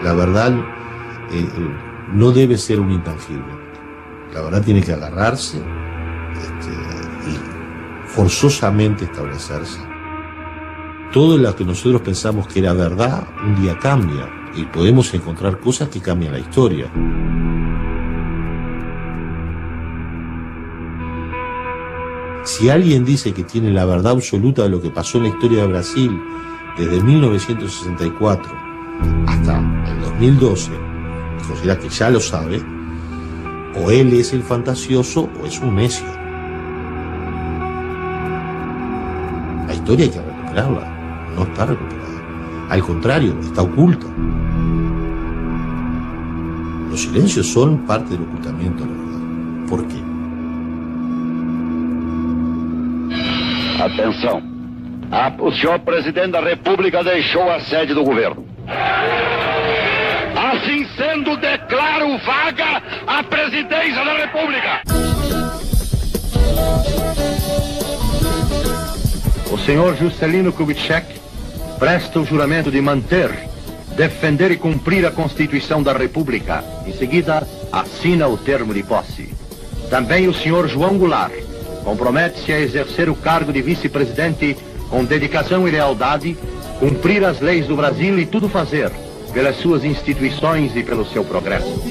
La verdad no debe ser un intangible. La verdad tiene que agarrarse y forzosamente establecerse. Todo lo que nosotros pensamos que era verdad, un día cambia y podemos encontrar cosas que cambian la historia. Si alguien dice que tiene la verdad absoluta de lo que pasó en la historia de Brasil desde 1964 hasta el 2012, y considera que ya lo sabe, o él es el fantasioso o es un necio. La historia hay que recuperarla, no está recuperada. Al contrario, está oculta. Los silencios son parte del ocultamiento de la verdad. ¿Por qué? Atenção. O senhor presidente da República deixou a sede do governo. Assim sendo, declaro vaga a presidência da República. O senhor Juscelino Kubitschek presta o juramento de manter, defender e cumprir a Constituição da República. Em seguida, assina o termo de posse. Também o senhor João Goulart compromete-se a exercer o cargo de vice-presidente com dedicação e lealdade, cumprir as leis do Brasil e tudo fazer pelas suas instituições e pelo seu progresso.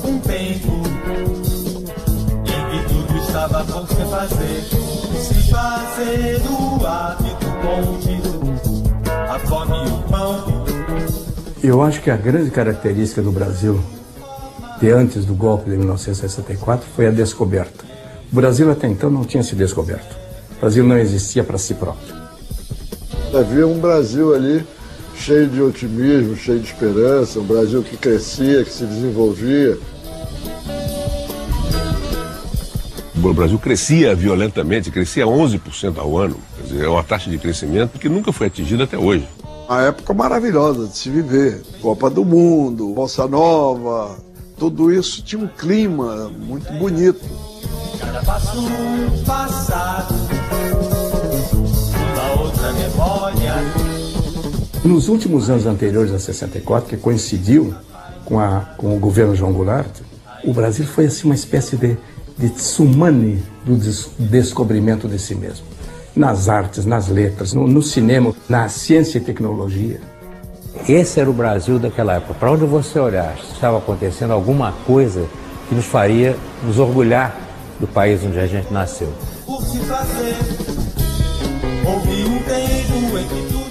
Um tempo em que tudo estava por se fazer o hábito bom, a fome e o pão. Eu acho que a grande característica do Brasil de antes do golpe de 1964 foi a descoberta. O Brasil até então não tinha se descoberto. O Brasil não existia para si próprio. Havia um Brasil ali cheio de otimismo, cheio de esperança, um Brasil que crescia, que se desenvolvia. O Brasil crescia violentamente, crescia 11% ao ano. Quer dizer, é uma taxa de crescimento que nunca foi atingida até hoje. Uma época maravilhosa de se viver. Copa do Mundo, Bossa Nova, tudo isso tinha um clima muito bonito. Cada passo passado, uma outra memória. Nos últimos anos anteriores a 64, que coincidiu com o governo João Goulart, o Brasil foi assim uma espécie de tsunami do descobrimento de si mesmo. Nas artes, nas letras, no cinema, na ciência e tecnologia. Esse era o Brasil daquela época. Para onde você olhar, estava acontecendo alguma coisa que nos faria nos orgulhar do país onde a gente nasceu.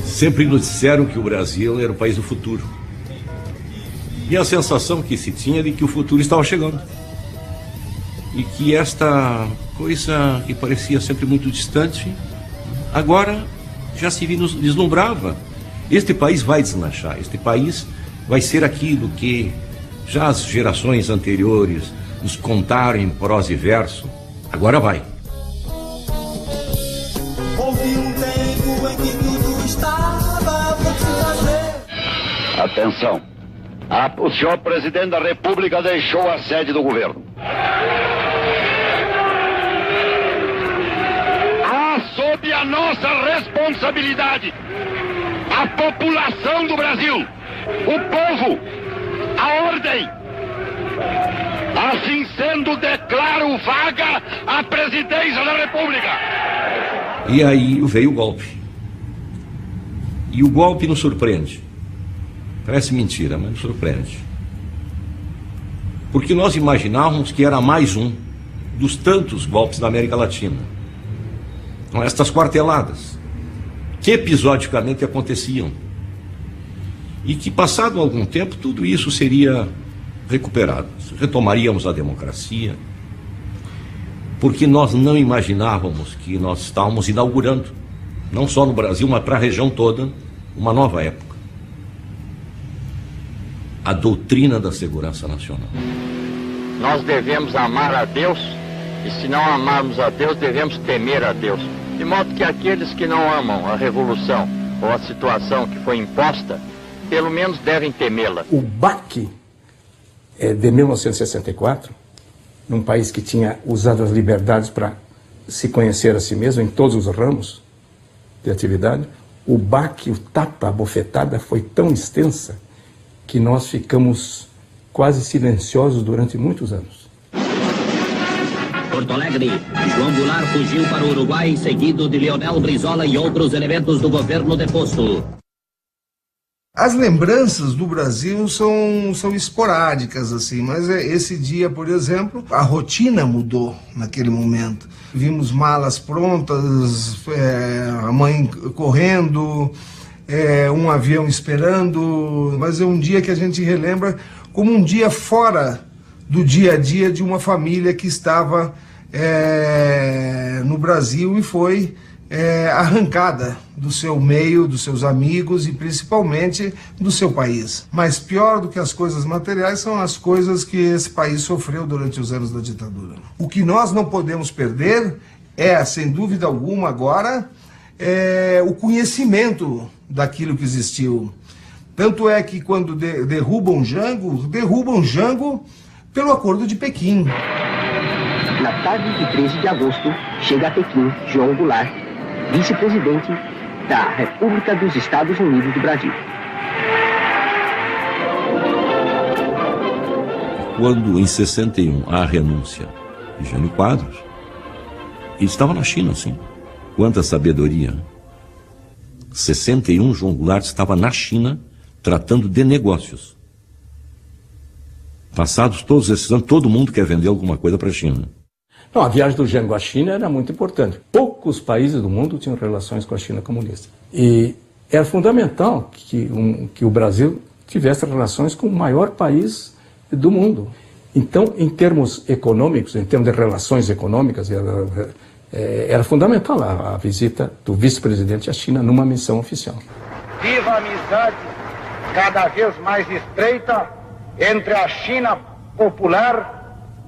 Sempre nos disseram que o Brasil era o país do futuro. E a sensação que se tinha de que o futuro estava chegando. E que esta coisa que parecia sempre muito distante, agora já se vislumbrava. Este país vai deslanchar, este país vai ser aquilo que já as gerações anteriores nos contaram em prosa e verso, agora vai. Houve um tempo em que tudo estava por se fazer. Atenção. O senhor presidente da República deixou a sede do governo. Sob a nossa responsabilidade, a população do Brasil, o povo, a ordem. Assim sendo, declaro vaga a presidência da República. E aí veio o golpe. E o golpe nos surpreende. Parece mentira, mas nos surpreende. Porque nós imaginávamos que era mais um dos tantos golpes da América Latina. Então, estas quarteladas que episodicamente aconteciam e que, passado algum tempo, tudo isso seria recuperado. Retomaríamos a democracia, porque nós não imaginávamos que nós estávamos inaugurando, não só no Brasil, mas para a região toda, uma nova época. A doutrina da segurança nacional. Nós devemos amar a Deus, e se não amarmos a Deus, devemos temer a Deus. De modo que aqueles que não amam a revolução ou a situação que foi imposta, pelo menos devem temê-la. O baque de 1964, num país que tinha usado as liberdades para se conhecer a si mesmo em todos os ramos de atividade, o baque, o tapa, a bofetada foi tão extensa que nós ficamos quase silenciosos durante muitos anos. Porto Alegre, João Goulart fugiu para o Uruguai, seguido de Leonel Brizola e outros elementos do governo deposto. As lembranças do Brasil são esporádicas, assim, mas esse dia, por exemplo, a rotina mudou naquele momento. Vimos malas prontas, a mãe correndo, um avião esperando, mas é um dia que a gente relembra como um dia fora do dia a dia de uma família que estava no Brasil e foi arrancada do seu meio, dos seus amigos e principalmente do seu país. Mas pior do que as coisas materiais são as coisas que esse país sofreu durante os anos da ditadura. O que nós não podemos perder sem dúvida alguma agora, o conhecimento daquilo que existiu. Tanto é que quando derrubam Jango pelo Acordo de Pequim. Na tarde de 13 de agosto, chega a Pequim João Goulart, vice-presidente da República dos Estados Unidos do Brasil. Quando, em 61, há a renúncia de Jânio Quadros, ele estava na China, sim. Quanta sabedoria. 61, João Goulart estava na China tratando de negócios. Passados todos esses anos, todo mundo quer vender alguma coisa para a China. Não, a viagem do Jango à China era muito importante. Poucos países do mundo tinham relações com a China comunista. E era fundamental que o Brasil tivesse relações com o maior país do mundo. Então, em termos econômicos, em termos de relações econômicas, era fundamental a visita do vice-presidente à China numa missão oficial. Viva a amizade cada vez mais estreita entre a China popular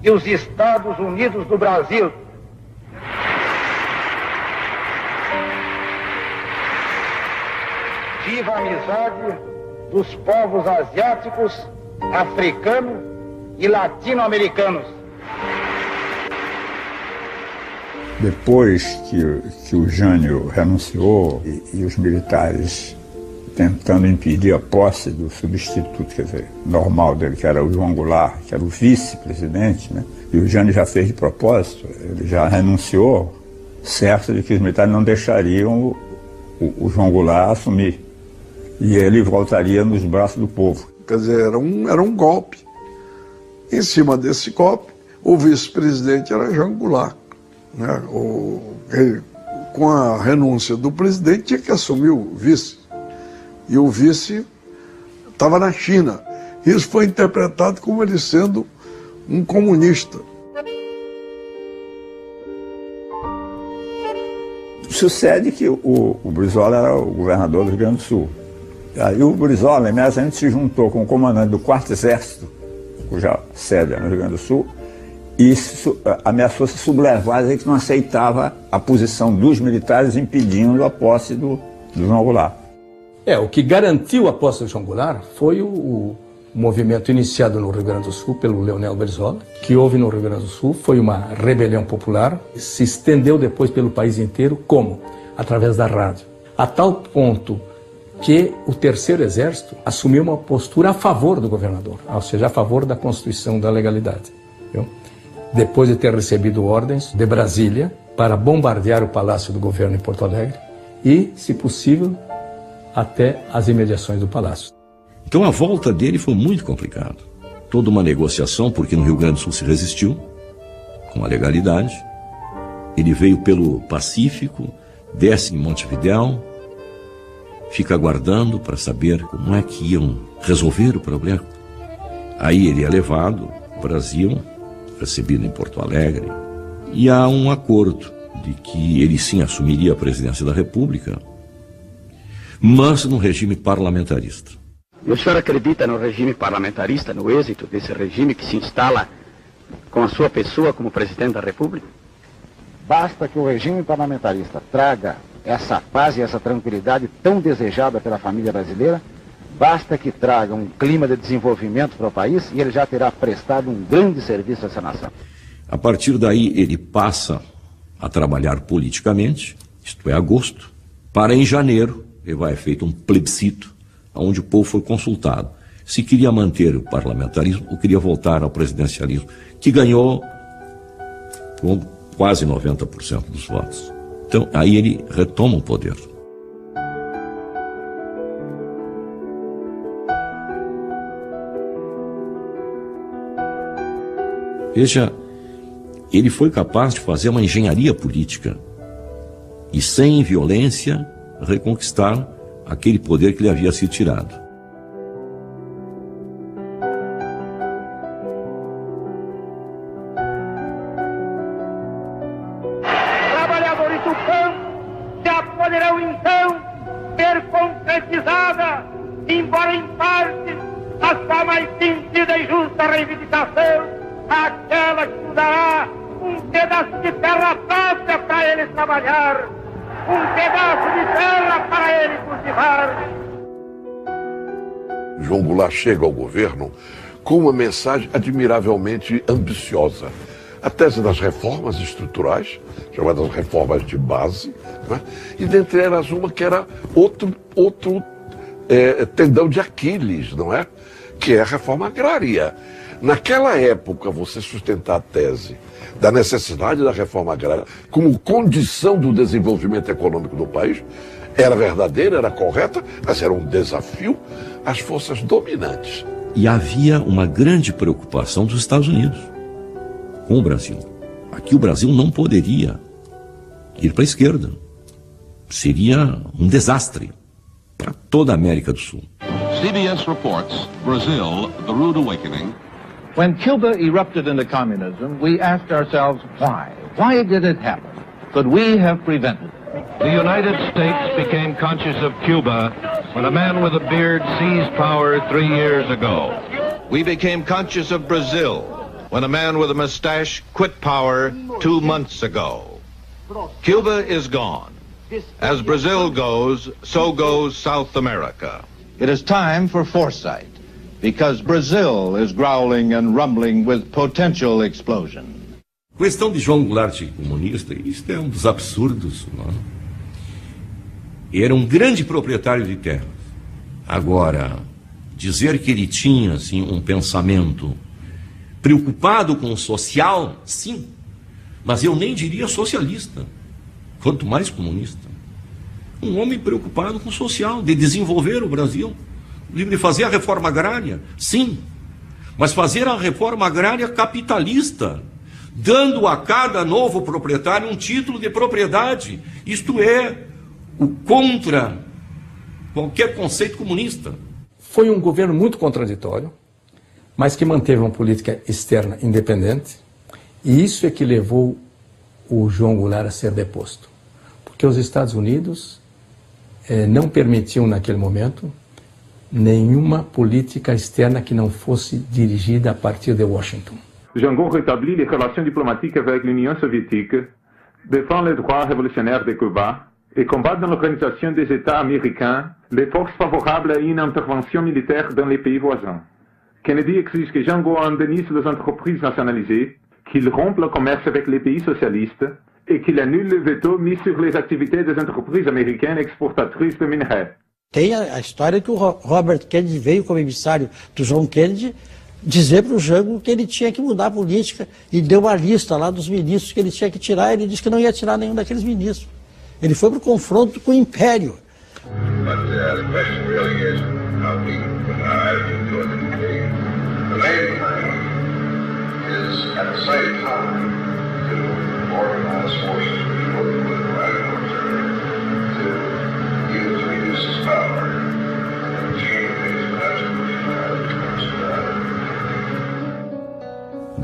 e os Estados Unidos do Brasil. Viva a amizade dos povos asiáticos, africanos e latino-americanos. Depois que o Jânio renunciou e os militares tentando impedir a posse do substituto, quer dizer, normal dele, que era o João Goulart, que era o vice-presidente, né? E o Jânio já fez de propósito, ele já renunciou, certo de que os militares não deixariam o João Goulart assumir. E ele voltaria nos braços do povo. Quer dizer, era um golpe. Em cima desse golpe, o vice-presidente era João Goulart. Né? Com a renúncia do presidente, tinha que assumir o vice. E o vice estava na China. Isso foi interpretado como ele sendo um comunista. Sucede que o Brizola era o governador do Rio Grande do Sul. Aí o Brizola imediatamente se juntou com o comandante do 4º Exército, cuja sede era no Rio Grande do Sul, e ameaçou se sublevar, dizer que não aceitava a posição dos militares impedindo a posse do João Goulart. O que garantiu a posse do João Goulart foi o movimento iniciado no Rio Grande do Sul pelo Leonel Brizola, que houve no Rio Grande do Sul, foi uma rebelião popular, se estendeu depois pelo país inteiro, como? Através da rádio. A tal ponto que o 3º Exército assumiu uma postura a favor do governador, ou seja, a favor da Constituição da legalidade. Viu? Depois de ter recebido ordens de Brasília para bombardear o Palácio do Governo em Porto Alegre e, se possível, até as imediações do Palácio. Então a volta dele foi muito complicada. Toda uma negociação, porque no Rio Grande do Sul se resistiu, com a legalidade. Ele veio pelo Pacífico, desce em Montevidéu, fica aguardando para saber como é que iam resolver o problema. Aí ele é levado ao Brasil, recebido em Porto Alegre, e há um acordo de que ele sim assumiria a presidência da República, mas no regime parlamentarista. E o senhor acredita no regime parlamentarista, no êxito desse regime que se instala com a sua pessoa como presidente da República? Basta que o regime parlamentarista traga essa paz e essa tranquilidade tão desejada pela família brasileira, basta que traga um clima de desenvolvimento para o país e ele já terá prestado um grande serviço a essa nação. A partir daí ele passa a trabalhar politicamente, isto é, agosto, para em janeiro ele vai feito um plebiscito, onde o povo foi consultado se queria manter o parlamentarismo ou queria voltar ao presidencialismo, que ganhou com quase 90% dos votos. Então, aí ele retoma o poder. Veja, ele foi capaz de fazer uma engenharia política e, sem violência, reconquistar aquele poder que lhe havia sido tirado. Trabalhadores do campo já poderão então ser concretizada, embora em parte, a sua mais sentida e justa reivindicação, aquela que nos dará um pedaço de terra própria para ele trabalhar, um pedaço de terra para ele cultivar. João Goulart chega ao governo com uma mensagem admiravelmente ambiciosa. A tese das reformas estruturais, chamadas reformas de base, né? E dentre elas uma que era outro tendão de Aquiles, não é? Que é a reforma agrária. Naquela época, você sustentar a tese da necessidade da reforma agrária como condição do desenvolvimento econômico do país era verdadeira, era correta, mas era um desafio às forças dominantes. E havia uma grande preocupação dos Estados Unidos com o Brasil. Aqui o Brasil não poderia ir para a esquerda. Seria um desastre para toda a América do Sul. CBS reports Brazil, the rude awakening. When Cuba erupted into communism, we asked ourselves why. Why did it happen? Could we have prevented it? The United States became conscious of Cuba when a man with a beard seized power 3 years ago. We became conscious of Brazil when a man with a mustache quit power 2 months ago. Cuba is gone. As Brazil goes, so goes South America. It is time for foresight, because Brazil is growling and rumbling with potential explosion. A questão de João Goulart comunista, isso é um dos absurdos, não é? Era um grande proprietário de terras. Agora, dizer que ele tinha assim, um pensamento preocupado com o social, sim, mas eu nem diria socialista, quanto mais comunista. Um homem preocupado com o social, de desenvolver o Brasil, de fazer a reforma agrária, sim, mas fazer a reforma agrária capitalista, dando a cada novo proprietário um título de propriedade. Isto é o contra qualquer conceito comunista. Foi um governo muito contraditório, mas que manteve uma política externa independente, e isso é que levou o João Goulart a ser deposto. Porque os Estados Unidos não permitiam naquele momento nenhuma política externa que não fosse dirigida a partir de Washington. Jango rétablit les relations diplomatiques avec l'Union soviétique, défend les droits révolutionnaires de Cuba et combat dans l'Organisation des États américains les forces favorables à une intervention militaire dans les pays voisins. Kennedy exige que Jango indemnise les entreprises nationalisées, qu'il rompe le commerce avec les pays socialistes et qu'il annule le veto mis sur les activités des entreprises américaines exportatrices de minerais. Tem a história que o Robert Kennedy veio como emissário do John Kennedy dizer para o Jango que ele tinha que mudar a política e deu uma lista lá dos ministros que ele tinha que tirar, e ele disse que não ia tirar nenhum daqueles ministros. Ele foi para o confronto com o Império.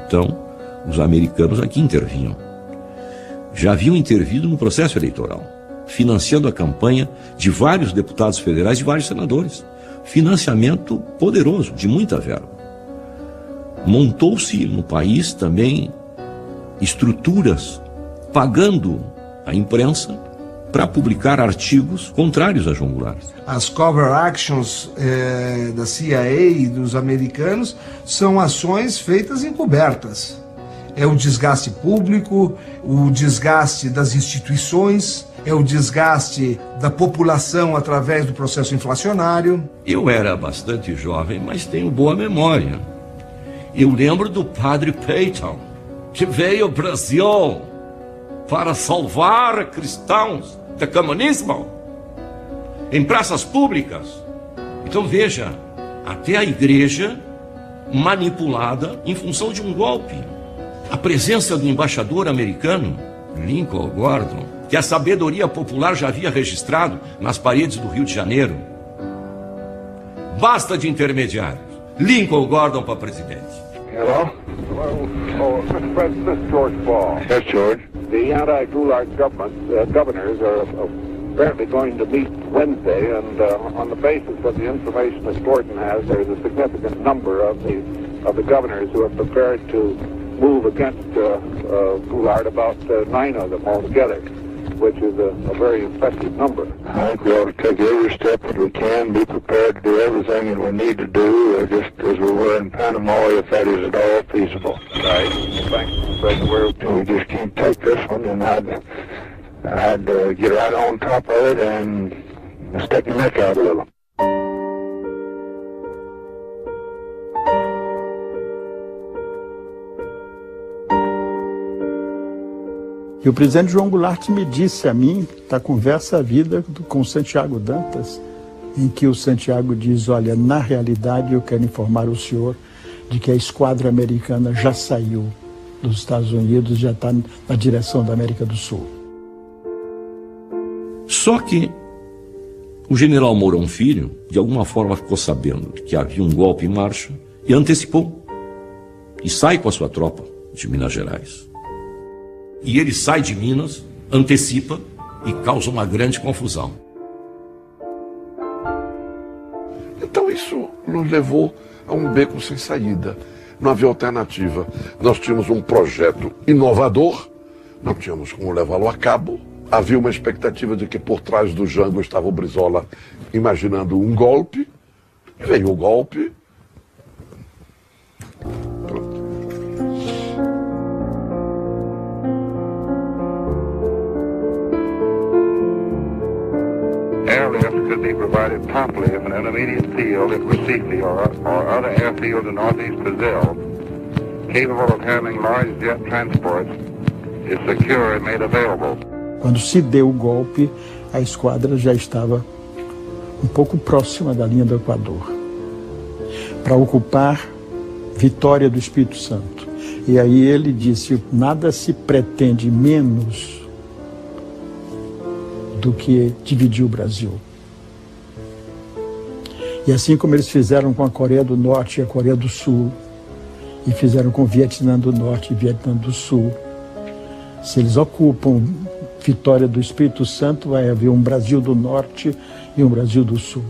Então, os americanos aqui intervinham. Já haviam intervido no processo eleitoral, financiando a campanha de vários deputados federais e de vários senadores. Financiamento poderoso, de muita verba. Montou-se no país também estruturas pagando a imprensa para publicar artigos contrários a João Goulart. As cover actions da CIA e dos americanos são ações feitas encobertas. É o desgaste público, o desgaste das instituições, é o desgaste da população através do processo inflacionário. Eu era bastante jovem, mas tenho boa memória. Eu lembro do padre Peyton, que veio ao Brasil para salvar cristãos do comunismo em praças públicas. Então veja, até a igreja manipulada em função de um golpe. A presença do embaixador americano, Lincoln Gordon, que a sabedoria popular já havia registrado nas paredes do Rio de Janeiro. Basta de intermediários. Lincoln Gordon para presidente. Hello? Oh, Mr. President, this is George Ball. Yes, George. The anti-Gulag governors are apparently going to meet Wednesday, and on the basis of the information that Gordon has, there's a significant number of the governors who are prepared to move against Goulart, about 9 of them altogether, which is a very impressive number. I think we ought to take every step that we can, be prepared to do everything that we need to do, just as we were in Panama, if that is at all feasible. Right. Thanks, President. We just can't take this one, and I'd get right on top of it and stick your neck out a little. E o presidente João Goulart me disse a mim, da conversa à vida com Santiago Dantas, em que o Santiago diz, olha, na realidade eu quero informar o senhor de que a esquadra americana já saiu dos Estados Unidos, já está na direção da América do Sul. Só que o general Mourão Filho, de alguma forma, ficou sabendo que havia um golpe em marcha e antecipou. E sai com a sua tropa de Minas Gerais. E ele sai de Minas, antecipa e causa uma grande confusão. Então isso nos levou a um beco sem saída. Não havia alternativa. Nós tínhamos um projeto inovador, não tínhamos como levá-lo a cabo. Havia uma expectativa de que por trás do Jango estava o Brizola imaginando um golpe. Veio o golpe. Airlift could be provided promptly if an intermediate field at Recife or other airfields in northeast Brazil, capable of handling large jet transports, is secure and made available. Quando se deu o golpe, a esquadra já estava um pouco próxima da linha do Equador, para ocupar Vitória do Espírito Santo. E aí ele disse, nada se pretende menos do que dividir o Brasil. E assim como eles fizeram com a Coreia do Norte e a Coreia do Sul, e fizeram com o Vietnã do Norte e Vietnã do Sul, se eles ocupam Vitória do Espírito Santo, vai haver um Brasil do Norte e um Brasil do Sul.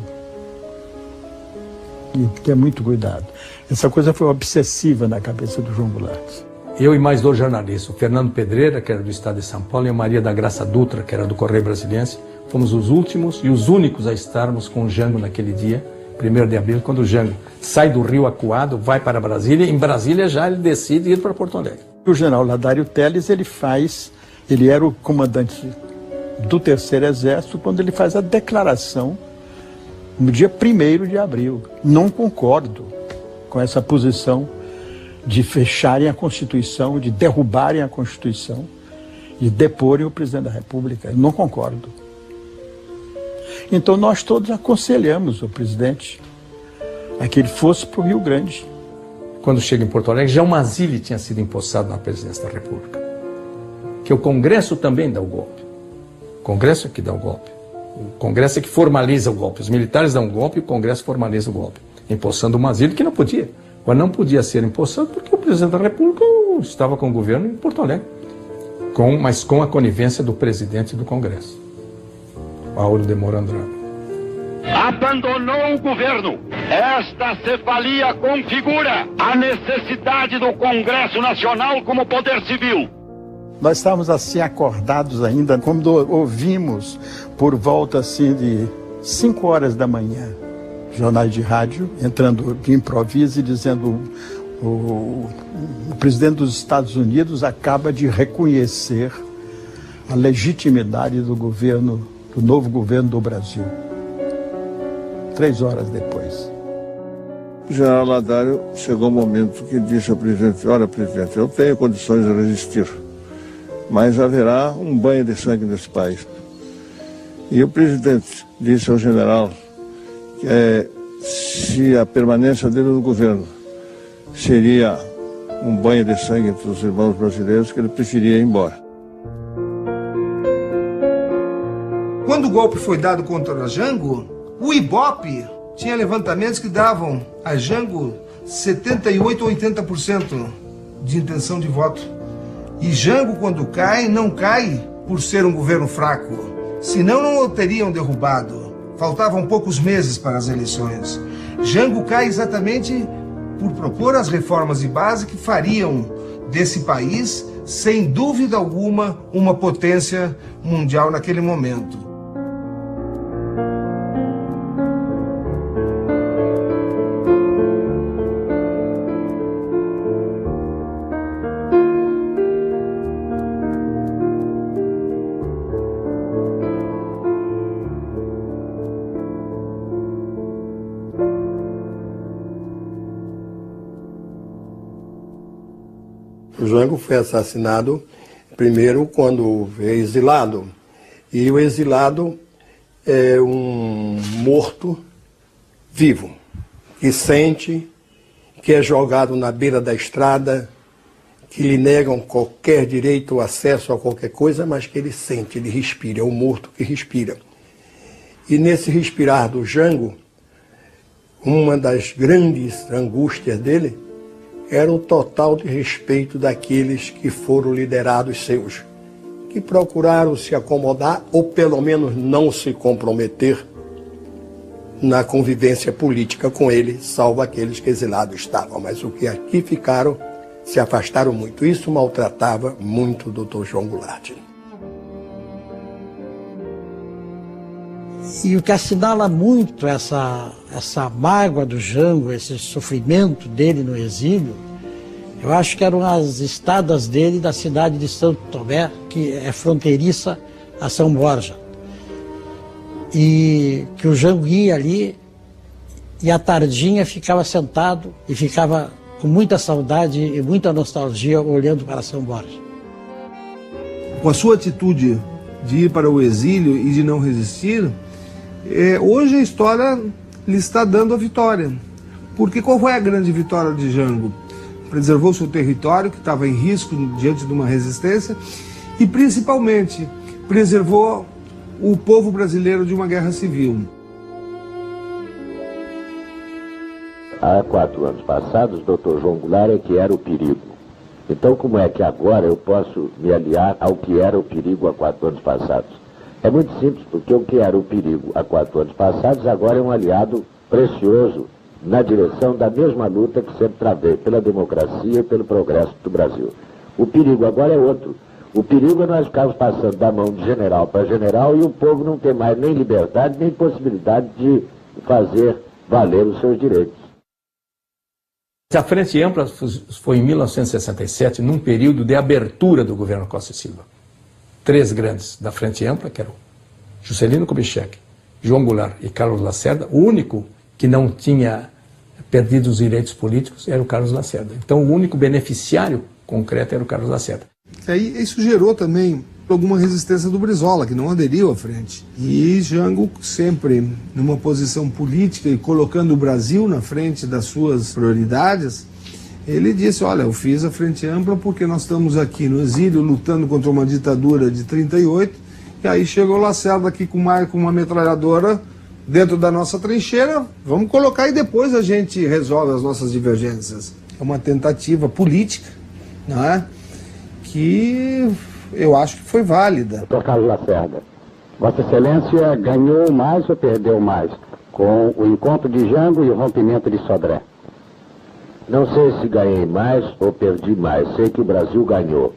E ter muito cuidado. Essa coisa foi obsessiva na cabeça do João Goulart. Eu e mais 2 jornalistas, o Fernando Pedreira, que era do Estado de São Paulo, e a Maria da Graça Dutra, que era do Correio Brasiliense, fomos os últimos e os únicos a estarmos com o Jango naquele dia, 1º de abril, quando o Jango sai do Rio Acuado, vai para Brasília, em Brasília já ele decide ir para Porto Alegre. O general Ladário Telles, ele era o comandante do 3º Exército quando ele faz a declaração no dia 1º de abril. Não concordo com essa posição de fecharem a Constituição, de derrubarem a Constituição e deporem o presidente da República. Eu não concordo. Então nós todos aconselhamos o presidente a que ele fosse para o Rio Grande. Quando chega em Porto Alegre, já o Mazili tinha sido empossado na presidência da República. Que o Congresso também dá o golpe. O Congresso é que dá o golpe. O Congresso é que formaliza o golpe. Os militares dão o golpe e o Congresso formaliza o golpe. Empossando o Mazili, que não podia. Mas não podia ser empossado porque o presidente da República estava com o governo em Porto Alegre. Mas com a conivência do presidente do Congresso, Auro de Moura Andrade. Abandonou o governo. Esta cefalia configura a necessidade do Congresso Nacional como poder civil. Nós estávamos assim acordados ainda, quando ouvimos por volta assim de 5 horas da manhã, jornais de rádio entrando de improviso e dizendo o presidente dos Estados Unidos acaba de reconhecer a legitimidade do governo, do novo governo do Brasil. 3 horas depois. O general Ladário chegou um momento que disse ao presidente: olha, presidente, eu tenho condições de resistir, mas haverá um banho de sangue nesse país. E o presidente disse ao general que se a permanência dele no governo seria um banho de sangue entre os irmãos brasileiros, que ele preferia ir embora. Quando o golpe foi dado contra Jango, o Ibope tinha levantamentos que davam a Jango 78% ou 80% de intenção de voto. E Jango, quando cai, não cai por ser um governo fraco. Senão não o teriam derrubado. Faltavam poucos meses para as eleições. Jango cai exatamente por propor as reformas de base que fariam desse país, sem dúvida alguma, uma potência mundial naquele momento. O Jango foi assassinado primeiro quando é exilado. E o exilado é um morto vivo, que sente, que é jogado na beira da estrada, que lhe negam qualquer direito ou acesso a qualquer coisa, mas que ele sente, ele respira, é um morto que respira. E nesse respirar do Jango, uma das grandes angústias dele era o total desrespeito daqueles que foram liderados seus, que procuraram se acomodar ou pelo menos não se comprometer na convivência política com ele, salvo aqueles que exilados estavam. Mas os que aqui ficaram se afastaram muito. Isso maltratava muito o Dr. João Goulart. E o que assinala muito essa mágoa do Jango, esse sofrimento dele no exílio, eu acho que eram as estadas dele da cidade de Santo Tomé, que é fronteiriça a São Borja. E que o Jango ia ali e à tardinha ficava sentado e ficava com muita saudade e muita nostalgia olhando para São Borja. Com a sua atitude de ir para o exílio e de não resistir, hoje a história lhe está dando a vitória. Porque qual foi a grande vitória de Jango? Preservou seu território, que estava em risco diante de uma resistência, e principalmente preservou o povo brasileiro de uma guerra civil. Há 4 anos passados, o Dr. João Goulart é que era o perigo. Então, como é que agora eu posso me aliar ao que era o perigo há 4 anos passados? É muito simples, porque o que era o perigo há 4 anos passados agora é um aliado precioso na direção da mesma luta que sempre travei, pela democracia e pelo progresso do Brasil. O perigo agora é outro. O perigo é nós ficarmos passando da mão de general para general e o povo não ter mais nem liberdade, nem possibilidade de fazer valer os seus direitos. A Frente Ampla foi em 1967, num período de abertura do governo Costa e Silva. 3 grandes da Frente Ampla, que eram Juscelino Kubitschek, João Goulart e Carlos Lacerda. O único que não tinha perdido os direitos políticos era o Carlos Lacerda. Então o único beneficiário concreto era o Carlos Lacerda. Aí isso gerou também alguma resistência do Brizola, que não aderiu à frente. E Jango, sempre numa posição política e colocando o Brasil na frente das suas prioridades, ele disse: olha, eu fiz a Frente Ampla porque nós estamos aqui no exílio lutando contra uma ditadura de 38, e aí chegou o Lacerda aqui com uma metralhadora dentro da nossa trincheira, vamos colocar e depois a gente resolve as nossas divergências. É uma tentativa política, não é? Que eu acho que foi válida. Dr. Carlos Lacerda, Vossa Excelência ganhou mais ou perdeu mais com o encontro de Jango e o rompimento de Sodré? Não sei se ganhei mais ou perdi mais, sei que o Brasil ganhou.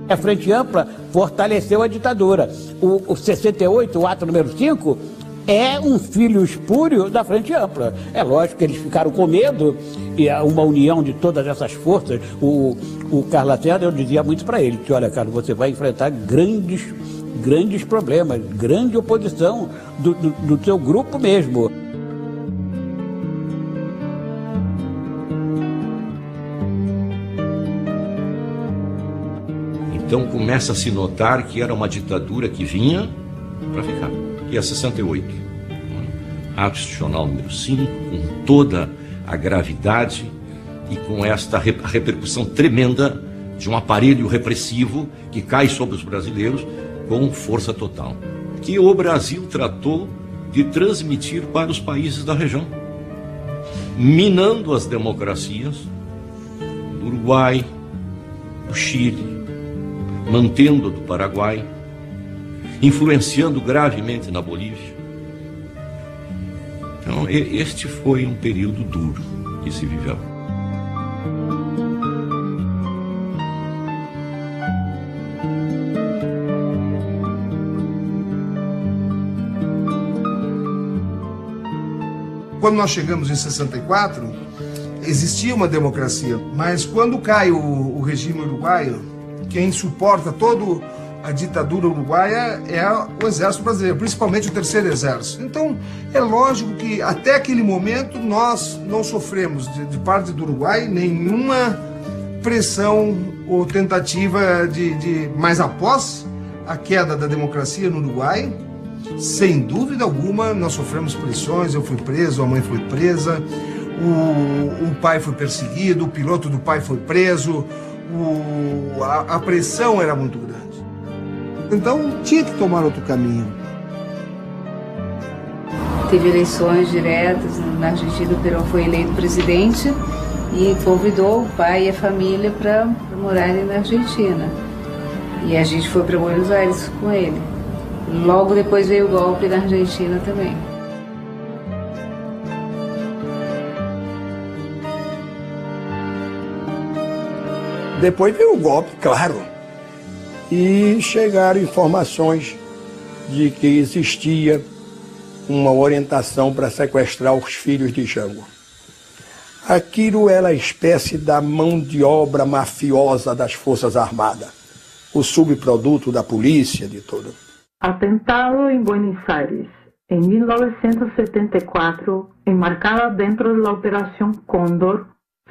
A Frente Ampla fortaleceu a ditadura. O 68, o ato número 5, é um filho espúrio da Frente Ampla. É lógico que eles ficaram com medo, e uma união de todas essas forças. O Carlos Lacerda, eu dizia muito para ele, que olha, Carlos, você vai enfrentar grandes problemas, grande oposição do seu grupo mesmo. Então começa a se notar que era uma ditadura que vinha para ficar. E a 68, ato institucional número 5, com toda a gravidade e com esta repercussão tremenda de um aparelho repressivo que cai sobre os brasileiros com força total, que o Brasil tratou de transmitir para os países da região, minando as democracias do Uruguai, do Chile, mantendo a do Paraguai, influenciando gravemente na Bolívia. Então, este foi um período duro que se viveu. Quando nós chegamos em 64, existia uma democracia, mas quando cai o regime uruguaio, quem suporta toda a ditadura uruguaia é o exército brasileiro, principalmente o terceiro exército. Então, é lógico que até aquele momento nós não sofremos de parte do Uruguai nenhuma pressão ou tentativa mas após a queda da democracia no Uruguai, sem dúvida alguma, nós sofremos pressões. Eu fui preso, a mãe foi presa, o pai foi perseguido, o piloto do pai foi preso, a pressão era muito grande. Então tinha que tomar outro caminho. Teve eleições diretas na Argentina, o Perón foi eleito presidente e convidou o pai e a família para morarem na Argentina. E a gente foi para Buenos Aires com ele. Logo depois veio o golpe na Argentina também. Depois veio o golpe, claro, e chegaram informações de que existia uma orientação para sequestrar os filhos de Jango. Aquilo era a espécie da mão de obra mafiosa das Forças Armadas, o subproduto da polícia, de tudo. Atentado em Buenos Aires, em 1974, enmarcada dentro da Operação Cóndor,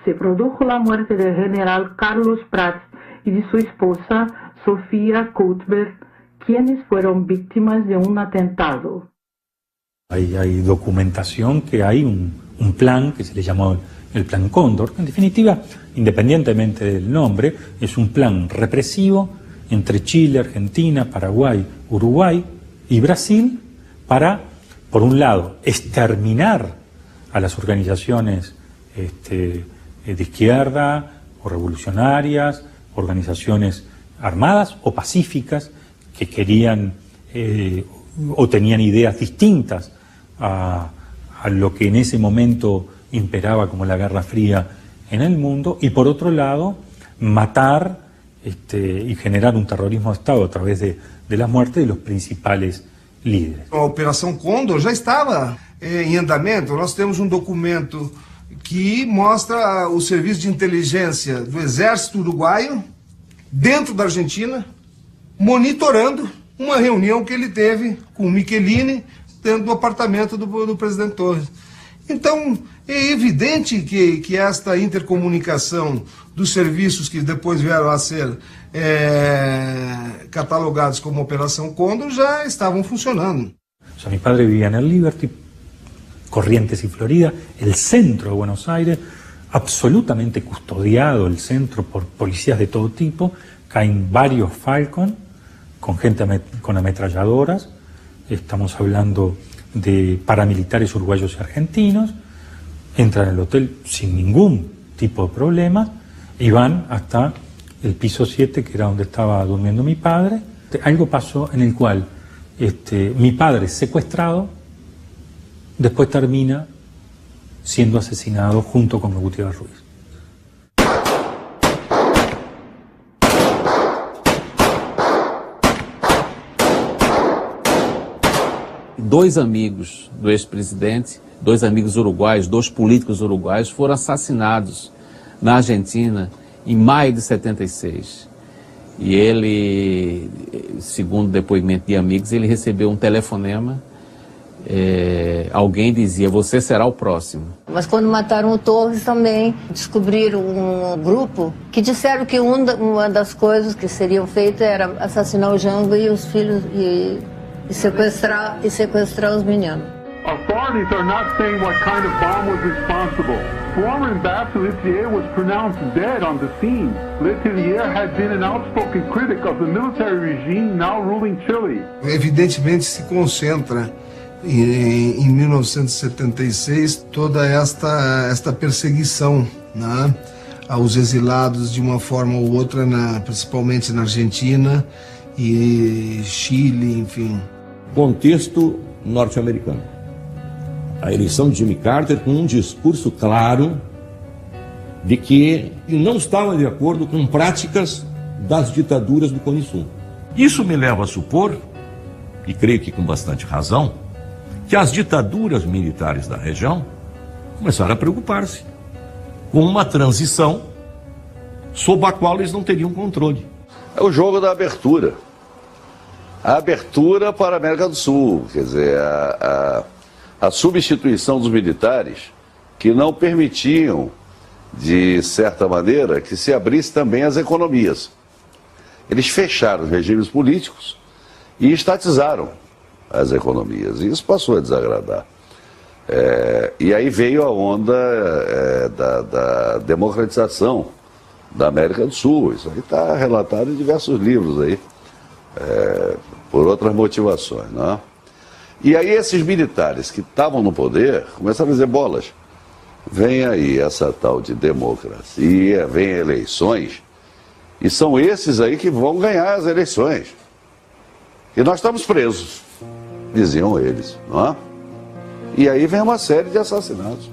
se produjo la muerte del general Carlos Prats y de su esposa Sofía Cuthbert, quienes fueron víctimas de un atentado. Hay documentación que hay un plan que se le llamó el Plan Cóndor, que en definitiva, independientemente del nombre, es un plan represivo entre Chile, Argentina, Paraguay, Uruguay y Brasil para, por un lado, exterminar a las organizaciones de izquierda o revolucionarias, organizaciones armadas o pacíficas que querían o tenían ideas distintas a lo que en ese momento imperaba como la Guerra Fría en el mundo, y por otro lado matar y generar un terrorismo de Estado a través de la muerte de los principales líderes. A Operação Cóndor já estava em andamento. Nós temos um documento que mostra o serviço de inteligência do Exército Uruguaio dentro da Argentina, monitorando uma reunião que ele teve com o Michelini dentro do apartamento do presidente Torres. Então, é evidente que esta intercomunicação dos serviços que depois vieram a ser catalogados como Operação Cóndor já estavam funcionando. O sea, mi padre vivía en el Liberty, Corrientes y Florida, el centro de Buenos Aires, absolutamente custodiado el centro por policías de todo tipo. Caen varios Falcon con gente con ametralladoras. Estamos hablando de paramilitares uruguayos y argentinos. Entran al hotel sin ningún tipo de problema y van hasta el piso 7, que era donde estaba durmiendo mi padre. Algo pasó en el cual mi padre es secuestrado, después termina siendo asesinado junto con Gutiérrez Ruiz. dois amigos do ex-presidente, dois amigos uruguaios, dois políticos uruguaios, foram assassinados na Argentina em maio de 76. E ele, segundo depoimento de amigos, ele recebeu um telefonema. Alguém dizia: você será o próximo. Mas quando mataram o Torres também descobriram um grupo que disseram que uma das coisas que seriam feitas era assassinar o Jango e os filhos e sequestrar os meninos. Authorities are not saying what kind of bomb was responsible. Former Ambassador Letelier was pronounced dead on the scene. Letelier had been an outspoken critic of the military regime now ruling Chile. Evidentemente se concentra em 1976 toda esta perseguição, né, aos exilados de uma forma ou outra, principalmente na Argentina e Chile, enfim. Contexto norte-americano. A eleição de Jimmy Carter com um discurso claro de que não estava de acordo com práticas das ditaduras do Cone Sul. Isso me leva a supor, e creio que com bastante razão, que as ditaduras militares da região começaram a preocupar-se com uma transição sob a qual eles não teriam controle. É o jogo da abertura. A abertura para a América do Sul, quer dizer, a substituição dos militares que não permitiam, de certa maneira, que se abrisse também as economias. Eles fecharam os regimes políticos e estatizaram as economias. E isso passou a desagradar. E aí veio a onda da democratização da América do Sul. Isso aí está relatado em diversos livros aí, por outras motivações, não é? E aí esses militares que estavam no poder começaram a dizer: bolas, vem aí essa tal de democracia, vem eleições, e são esses aí que vão ganhar as eleições. E nós estamos presos, diziam eles, não é? E aí vem uma série de assassinatos.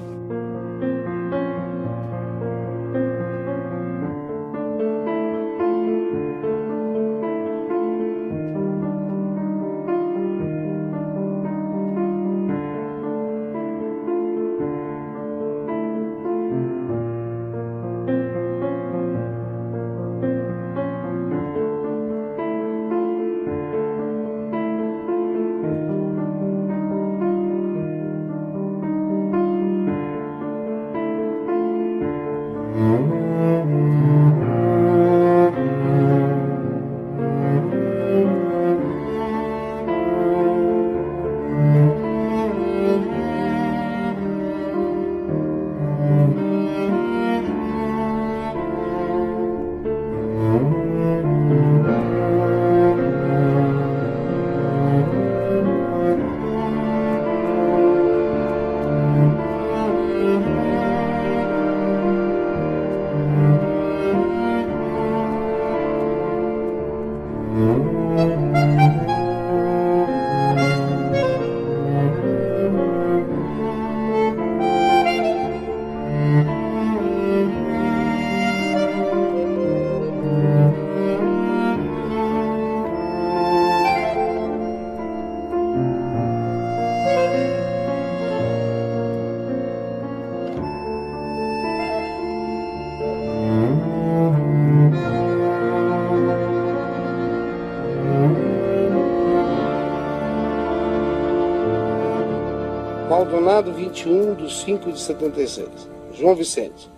Maldonado, 21/5/76. João Vicente,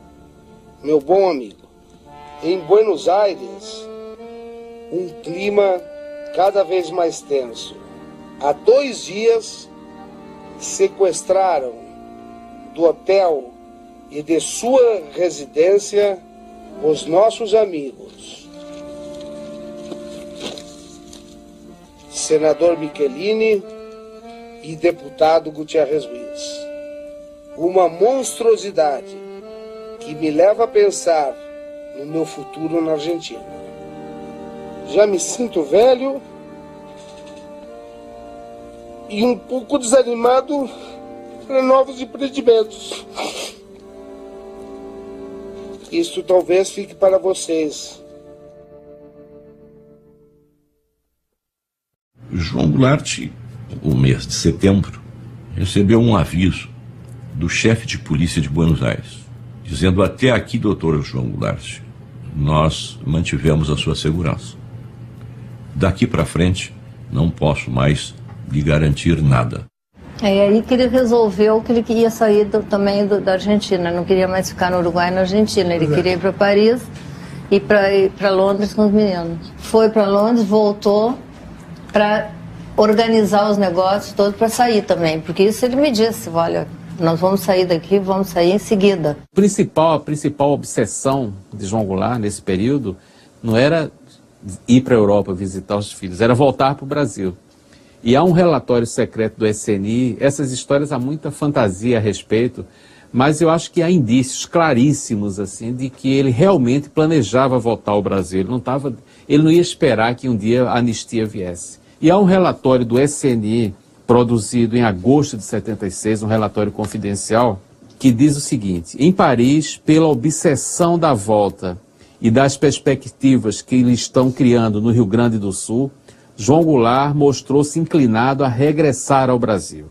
meu bom amigo, em Buenos Aires, um clima cada vez mais tenso. Há 2 dias, sequestraram do hotel e de sua residência os nossos amigos. Senador Michelini e deputado Gutierrez Ruiz. Uma monstruosidade que me leva a pensar no meu futuro na Argentina. Já me sinto velho e um pouco desanimado para novos empreendimentos. Isso talvez fique para vocês. João Goulart o mês de setembro, recebeu um aviso do chefe de polícia de Buenos Aires, dizendo: até aqui, doutor João Goulart, nós mantivemos a sua segurança. Daqui para frente, não posso mais lhe garantir nada. É aí que ele resolveu que ele queria sair também da Argentina, não queria mais ficar no Uruguai e na Argentina, ele queria ir para Paris e ir para Londres com os meninos. Foi para Londres, voltou para organizar os negócios todos para sair também, porque isso ele me disse: olha, nós vamos sair daqui, vamos sair em seguida. A principal obsessão de João Goulart nesse período não era ir para a Europa visitar os filhos, era voltar para o Brasil. E há um relatório secreto do SNI, essas histórias há muita fantasia a respeito, mas eu acho que há indícios claríssimos assim de que ele realmente planejava voltar ao Brasil. Ele não ia esperar que um dia a anistia viesse. E há um relatório do SNI produzido em agosto de 76, um relatório confidencial, que diz o seguinte: em Paris, pela obsessão da volta e das perspectivas que eles estão criando no Rio Grande do Sul, João Goulart mostrou-se inclinado a regressar ao Brasil.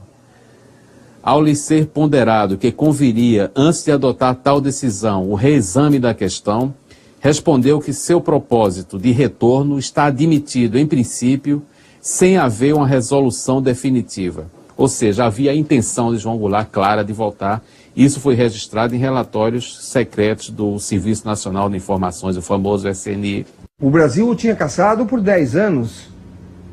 Ao lhe ser ponderado que conviria, antes de adotar tal decisão, o reexame da questão, respondeu que seu propósito de retorno está admitido, em princípio, sem haver uma resolução definitiva. Ou seja, havia a intenção de João Goulart clara de voltar. Isso foi registrado em relatórios secretos do Serviço Nacional de Informações, o famoso SNI. O Brasil o tinha caçado por 10 anos.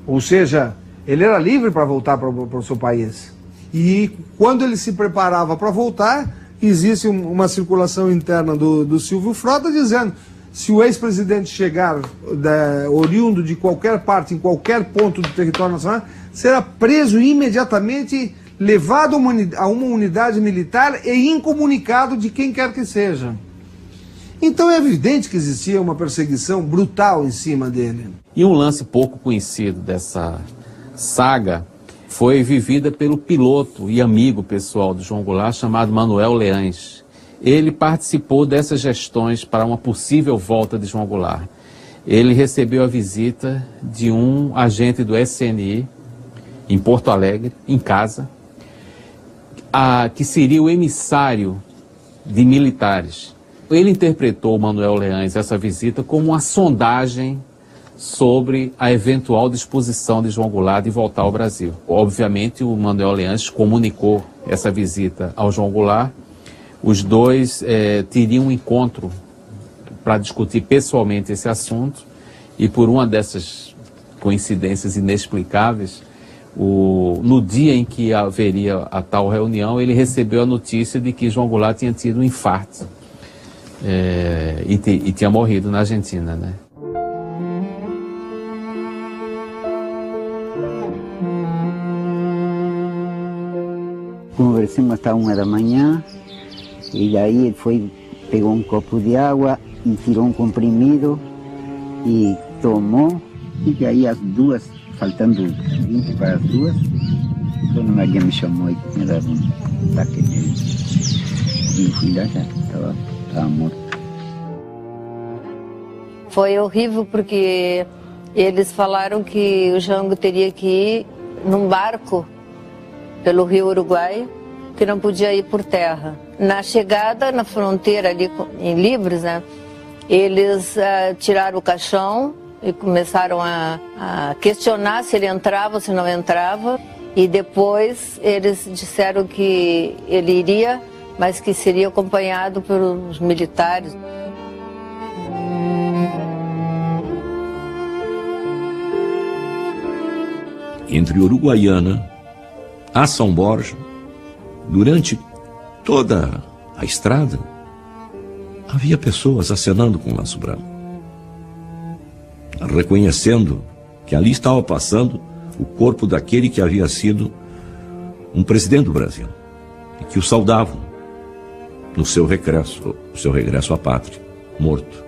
Ou seja, ele era livre para voltar para o seu país. E quando ele se preparava para voltar, existe uma circulação interna do Silvio Frota dizendo: se o ex-presidente chegar oriundo de qualquer parte, em qualquer ponto do território nacional, será preso imediatamente, levado a uma unidade militar e incomunicado de quem quer que seja. Então é evidente que existia uma perseguição brutal em cima dele. E um lance pouco conhecido dessa saga foi vivida pelo piloto e amigo pessoal de João Goulart, chamado Manuel Leães. Ele participou dessas gestões para uma possível volta de João Goulart. Ele recebeu a visita de um agente do SNI em Porto Alegre, em casa, que seria o emissário de militares. Ele interpretou, Manuel Leães, essa visita como uma sondagem sobre a eventual disposição de João Goulart de voltar ao Brasil. Obviamente, o Manuel Leães comunicou essa visita ao João Goulart. Os dois teriam um encontro para discutir pessoalmente esse assunto, e por uma dessas coincidências inexplicáveis, no dia em que haveria a tal reunião, ele recebeu a notícia de que João Goulart tinha tido um infarto e tinha morrido na Argentina, né? Conversamos até 1 da manhã, e daí ele pegou um copo de água, tirou um comprimido e tomou, e daí às 2, faltando 20 para as 2, Dona Maria me chamou e tinha dado um ataque nele. E fui lá, já estava morto. Foi horrível porque eles falaram que o Jango teria que ir num barco pelo Rio Uruguai, que não podia ir por terra. Na chegada, na fronteira ali em Libres, né, eles tiraram o caixão e começaram a questionar se ele entrava ou se não entrava. E depois eles disseram que ele iria, mas que seria acompanhado pelos militares. Entre Uruguaiana a São Borja, durante toda a estrada, havia pessoas acenando com o laço branco, reconhecendo que ali estava passando o corpo daquele que havia sido um presidente do Brasil e que o saudavam no seu regresso à pátria, morto.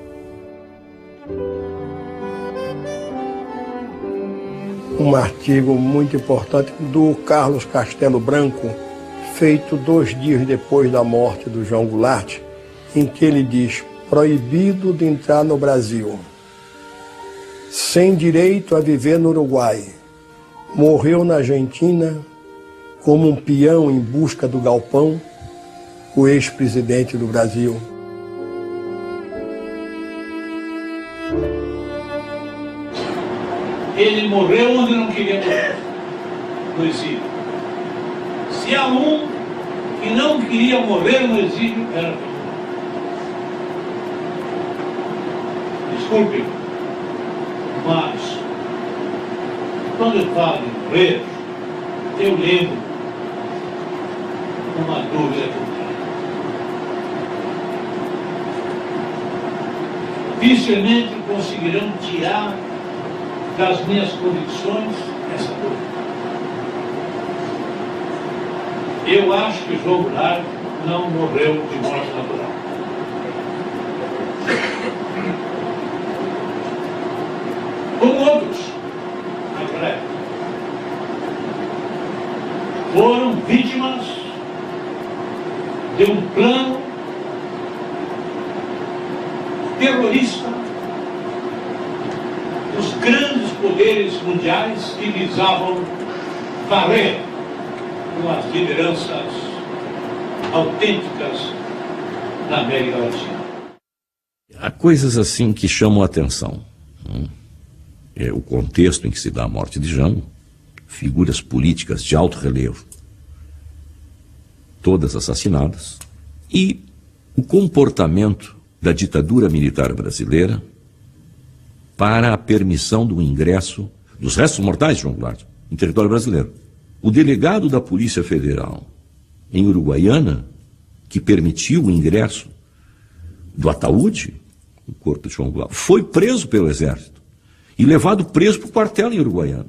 Um artigo muito importante do Carlos Castelo Branco, feito 2 dias depois da morte do João Goulart, em que ele diz: proibido de entrar no Brasil, sem direito a viver no Uruguai, morreu na Argentina como um peão em busca do galpão, o ex-presidente do Brasil. Ele morreu onde não queria morrer, no exílio. Se há um que não queria morrer no exílio, era João. Desculpe, mas quando eu falo em morrer, eu lembro uma dúvida que eu tenho. Dificilmente conseguirão tirar das minhas convicções essa dúvida. Eu acho que João Goulart não morreu de morte natural. Como outros, naquela época, foram vítimas de um plano terrorista dos grandes poderes mundiais que visavam varrer com as lideranças autênticas da América Latina. Há coisas assim que chamam a atenção. É o contexto em que se dá a morte de Jango, figuras políticas de alto relevo, todas assassinadas, e o comportamento da ditadura militar brasileira para a permissão do ingresso dos restos mortais de João Goulart em território brasileiro. O delegado da Polícia Federal em Uruguaiana, que permitiu o ingresso do ataúde, o corpo de João Goulart, foi preso pelo Exército e levado preso para o quartel em Uruguaiana,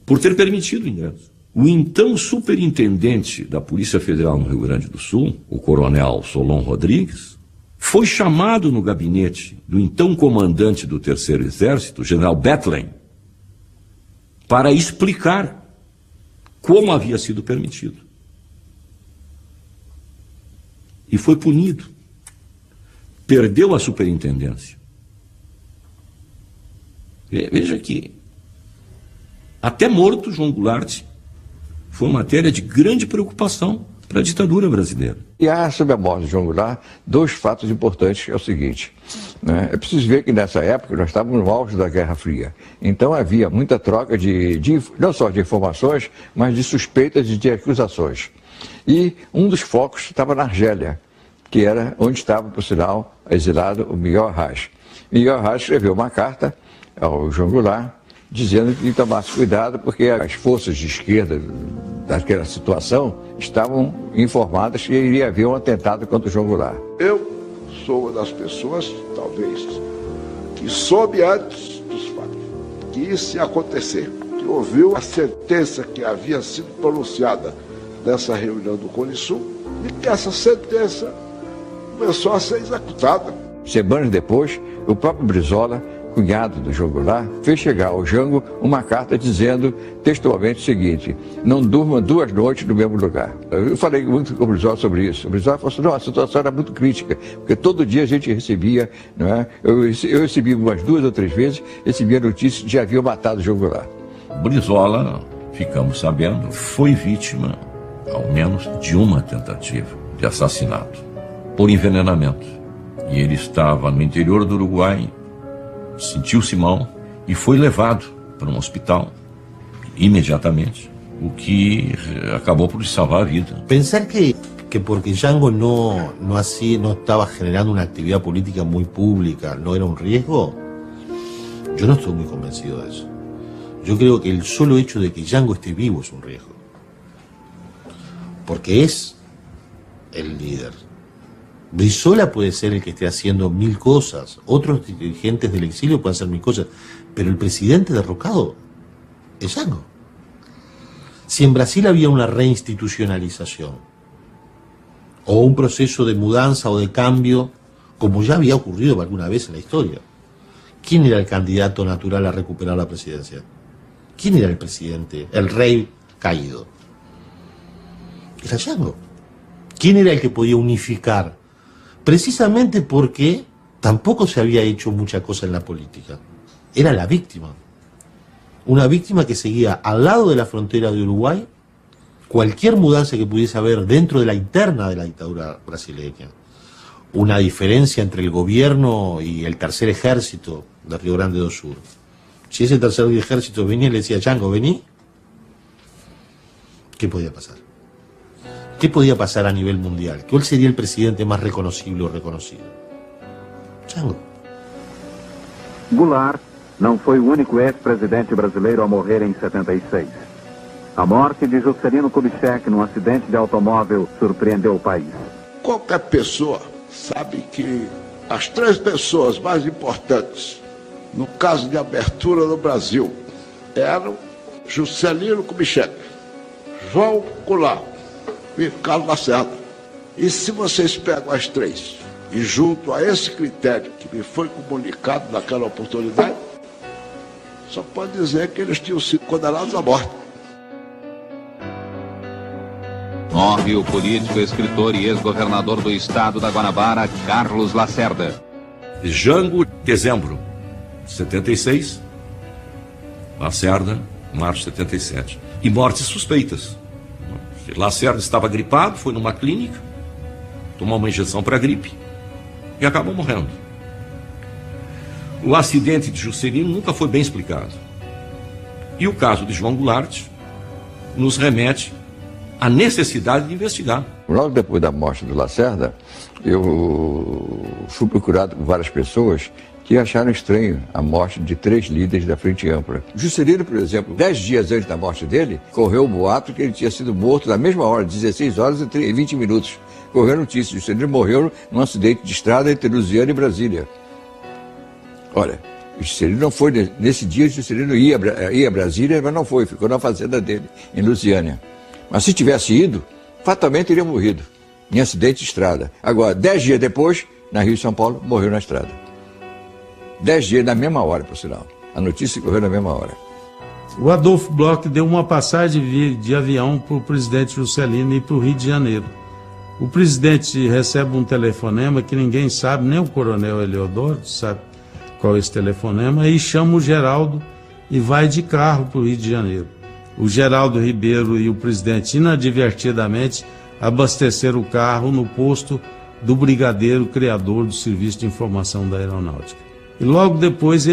por ter permitido o ingresso. O então superintendente da Polícia Federal no Rio Grande do Sul, o coronel Solon Rodrigues, foi chamado no gabinete do então comandante do Terceiro Exército, o general Bethlen, para explicar como havia sido permitido. E foi punido. Perdeu a superintendência. Veja que até morto João Goulart foi matéria de grande preocupação para a ditadura brasileira. E há, sobre a morte de João Goulart, dois fatos importantes, que é o seguinte, né? É preciso ver que nessa época nós estávamos no auge da Guerra Fria. Então havia muita troca não só de informações, mas de suspeitas e de acusações. E um dos focos estava na Argélia, que era onde estava, por sinal, exilado o Miguel Arraes. Miguel Arraes escreveu uma carta ao João Goulart, dizendo que tomasse cuidado porque as forças de esquerda daquela situação estavam informadas que iria haver um atentado contra o João Goulart. Eu sou uma das pessoas, talvez, que soube antes dos fatos que isso ia acontecer, que ouviu a sentença que havia sido pronunciada nessa reunião do Cone Sul e que essa sentença começou a ser executada. Semanas depois, o próprio Brizola, cunhado do João Goulart, fez chegar ao Jango uma carta dizendo textualmente o seguinte: não durma 2 noites no mesmo lugar. Eu falei muito com o Brizola sobre isso. O Brizola falou assim: não, a situação era muito crítica, porque todo dia a gente recebia, não é? Eu recebi umas 2 ou 3 vezes, recebia notícias de que havia matado o João Goulart. Brizola, ficamos sabendo, foi vítima, ao menos, de uma tentativa de assassinato por envenenamento. E ele estava no interior do Uruguai, sentiu-se mal e foi levado para um hospital imediatamente, o que acabou por lhe salvar a vida. Pensar que porque Jango no estaba generando una actividad política muy pública, no era un riesgo, yo no estoy muy convencido de eso. Yo creo que el solo hecho de que Jango esté vivo es un riesgo, porque es el líder. Brizola puede ser el que esté haciendo 1000 cosas, otros dirigentes del exilio pueden hacer 1000 cosas, pero el presidente derrocado es Jango. Si en Brasil había una reinstitucionalización o un proceso de mudanza o de cambio, como ya había ocurrido alguna vez en la historia, ¿quién era el candidato natural a recuperar la presidencia? ¿Quién era el presidente, el rey caído? Era Jango. ¿Quién era el que podía unificar? Precisamente porque tampoco se había hecho mucha cosa en la política. Era la víctima. Una víctima que seguía al lado de la frontera de Uruguay cualquier mudanza que pudiese haber dentro de la interna de la dictadura brasileña. Una diferencia entre el gobierno y el tercer ejército de Río Grande do Sul. Si ese tercer ejército venía y le decía, Chango, vení, ¿qué podía pasar? ¿Qué podía pasar a nivel mundial? ¿Cuál sería el presidente más reconocible o reconocido? Chango. Goulart não foi o único ex-presidente brasileiro a morrer em 76. A morte de Juscelino Kubitschek num acidente de automóvel surpreendeu o país. Qualquer pessoa sabe que as 3 pessoas mais importantes no caso de abertura no Brasil eram Juscelino Kubitschek, João Goulart e Carlos Lacerda. E se vocês pegam as 3 e junto a esse critério que me foi comunicado naquela oportunidade, só pode dizer que eles tinham sido condenados à morte. Morre o político, escritor e ex-governador do estado da Guanabara, Carlos Lacerda. Jango, dezembro de 76. Lacerda, março de 77. E mortes suspeitas. Lacerda estava gripado, foi numa clínica, tomou uma injeção para gripe e acabou morrendo. O acidente de Juscelino nunca foi bem explicado. E o caso de João Goulart nos remete à necessidade de investigar. Logo depois da morte do Lacerda, eu fui procurado por várias pessoas que acharam estranho a morte de 3 líderes da Frente Ampla. Juscelino, por exemplo, 10 dias antes da morte dele, correu o boato que ele tinha sido morto na mesma hora, 16 horas e 20 minutos. Correu a notícia, Juscelino morreu num acidente de estrada entre Lusiana e Brasília. Olha, Juscelino não foi, nesse dia Juscelino ia a Brasília, mas não foi, ficou na fazenda dele, em Lusiânia. Mas se tivesse ido, fatalmente teria morrido, em acidente de estrada. Agora, 10 dias depois, na Rio e São Paulo, morreu na estrada. 10 dias na mesma hora, por sinal. A notícia correu na mesma hora. O Adolfo Bloch deu uma passagem de avião para o presidente Juscelino ir para o Rio de Janeiro. O presidente recebe um telefonema que ninguém sabe, nem o coronel Eleodoro sabe qual é esse telefonema, e chama o Geraldo e vai de carro para o Rio de Janeiro. O Geraldo Ribeiro e o presidente inadvertidamente abasteceram o carro no posto do brigadeiro criador do Serviço de Informação da Aeronáutica. E logo depois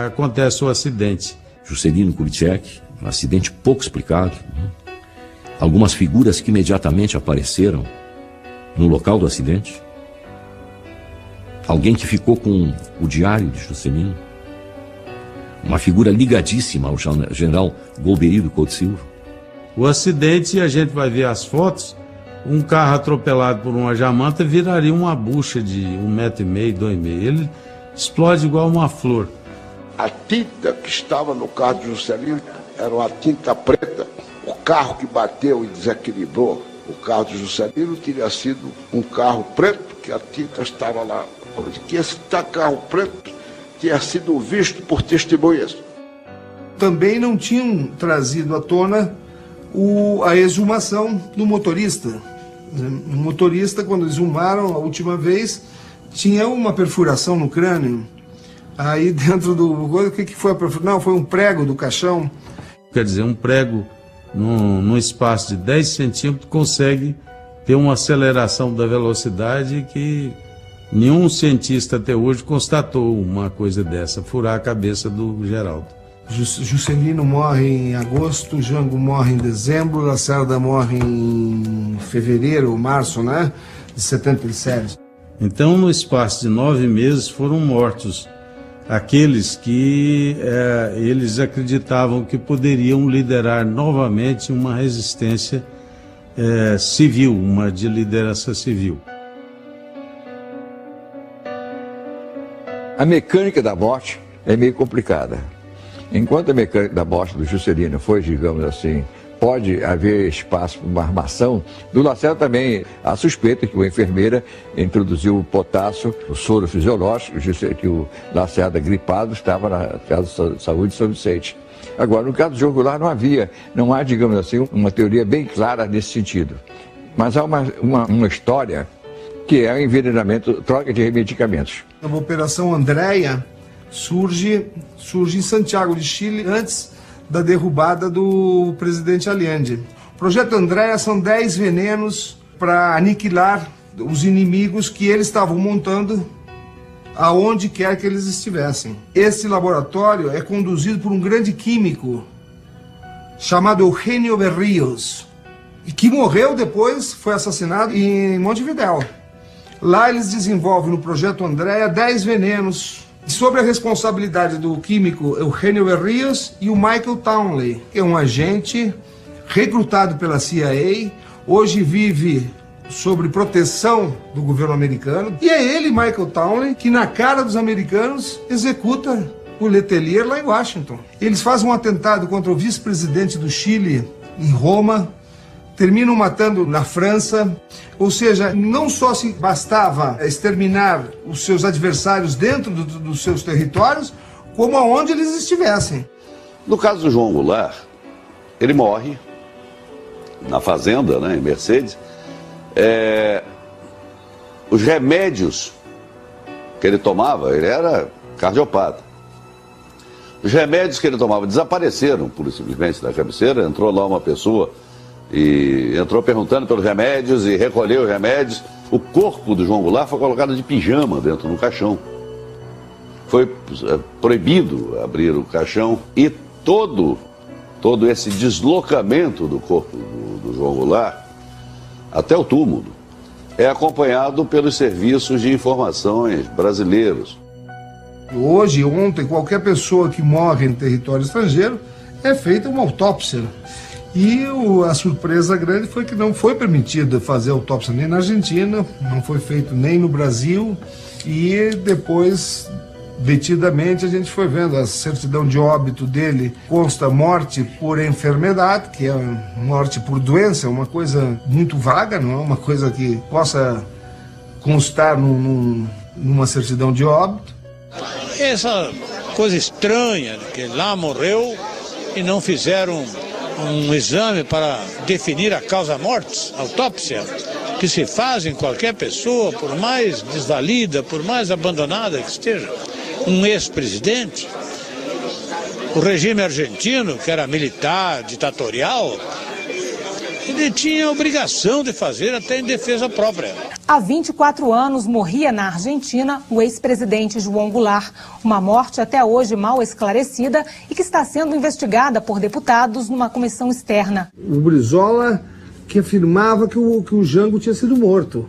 acontece o acidente. Juscelino Kubitschek, um acidente pouco explicado. Algumas figuras que imediatamente apareceram no local do acidente. Alguém que ficou com o diário de Juscelino. Uma figura ligadíssima ao general Golbery Couto Silva. O acidente, a gente vai ver as fotos, um carro atropelado por uma jamanta viraria uma bucha de 1,5 metro, 2,5 metros. Ele explode igual uma flor. A tinta que estava no carro de Juscelino era uma tinta preta. O carro que bateu e desequilibrou o carro de Juscelino teria sido um carro preto, que a tinta estava lá. Que esse carro preto tinha sido visto por testemunhas. Também não tinham trazido à tona a exumação do motorista. O motorista, quando exumaram a última vez, tinha uma perfuração no crânio. Aí dentro do... O que foi a perfuração? Não, foi um prego do caixão. Quer dizer, um prego num espaço de 10 centímetros consegue ter uma aceleração da velocidade que nenhum cientista até hoje constatou uma coisa dessa, furar a cabeça do Geraldo. Juscelino morre em agosto, Jango morre em dezembro, Lacerda morre em fevereiro, março, né? De 77. Então, no espaço de 9 meses, foram mortos aqueles que eles acreditavam que poderiam liderar novamente uma resistência civil, uma de liderança civil. A mecânica da morte é meio complicada. Enquanto a mecânica da morte do Juscelino foi, digamos assim, pode haver espaço para uma armação, do Lacerda também há suspeita que uma enfermeira introduziu o potássio, o soro fisiológico, que o Lacerda gripado estava na Casa de Saúde de São Vicente. Agora, no caso do João Goulart não há, digamos assim, uma teoria bem clara nesse sentido. Mas há uma história que é o envenenamento, troca de medicamentos. Na Operação Andréia, surge em Santiago de Chile antes da derrubada do presidente Allende. O Projeto Andréa são 10 venenos para aniquilar os inimigos que eles estavam montando aonde quer que eles estivessem. Esse laboratório é conduzido por um grande químico chamado Eugenio Berríos, e que morreu depois, foi assassinado em Montevidéu. Lá eles desenvolvem no Projeto Andréa 10 venenos, sob a responsabilidade do químico Eugenio Berríos e o Michael Townley, que é um agente recrutado pela CIA, hoje vive sob proteção do governo americano, e é ele, Michael Townley, que na cara dos americanos executa o Letelier lá em Washington. Eles fazem um atentado contra o vice-presidente do Chile em Roma, terminam matando na França, ou seja, não só se bastava exterminar os seus adversários dentro dos seus territórios, como aonde eles estivessem. No caso do João Goulart, ele morre na fazenda, né, em Mercedes. Os remédios que ele tomava, ele era cardiopata. Os remédios que ele tomava desapareceram, pura e simplesmente, da cabeceira. Entrou lá uma pessoa e entrou perguntando pelos remédios e recolheu os remédios. O corpo do João Goulart foi colocado de pijama dentro do caixão. Foi proibido abrir o caixão e todo esse deslocamento do corpo do João Goulart até o túmulo é acompanhado pelos serviços de informações brasileiros. Hoje, ontem, qualquer pessoa que morre em território estrangeiro é feita uma autópsia. E a surpresa grande foi que não foi permitido fazer autópsia nem na Argentina, não foi feito nem no Brasil, e depois, detidamente, a gente foi vendo a certidão de óbito dele, consta morte por enfermidade, que é morte por doença, é uma coisa muito vaga, não é uma coisa que possa constar numa certidão de óbito. Essa coisa estranha, que lá morreu e não fizeram um exame para definir a causa-morte, autópsia, que se faz em qualquer pessoa, por mais desvalida, por mais abandonada que esteja. Um ex-presidente, o regime argentino, que era militar, ditatorial, ele tinha a obrigação de fazer até em defesa própria. Há 24 anos morria na Argentina o ex-presidente João Goulart, uma morte até hoje mal esclarecida e que está sendo investigada por deputados numa comissão externa. O Brizola que afirmava que o Jango tinha sido morto.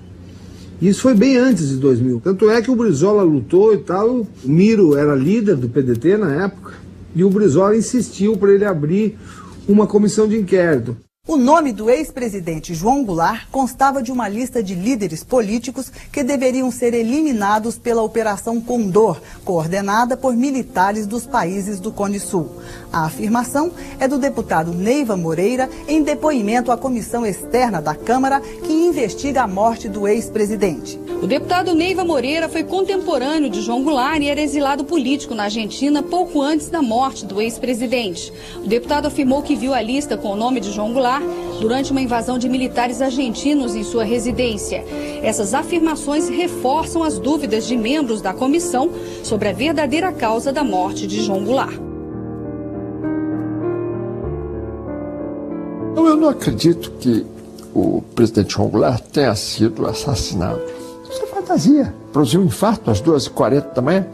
Isso foi bem antes de 2000. Tanto é que o Brizola lutou e tal, o Miro era líder do PDT na época, e o Brizola insistiu para ele abrir uma comissão de inquérito. O nome do ex-presidente João Goulart constava de uma lista de líderes políticos que deveriam ser eliminados pela Operação Condor, coordenada por militares dos países do Cone Sul. A afirmação é do deputado Neiva Moreira em depoimento à comissão externa da Câmara que investiga a morte do ex-presidente. O deputado Neiva Moreira foi contemporâneo de João Goulart e era exilado político na Argentina pouco antes da morte do ex-presidente. O deputado afirmou que viu a lista com o nome de João Goulart durante uma invasão de militares argentinos em sua residência. Essas afirmações reforçam as dúvidas de membros da comissão sobre a verdadeira causa da morte de João Goulart. Eu não acredito que o presidente João Goulart tenha sido assassinado. Isso é fantasia. Produziu um infarto às 2h40 da manhã,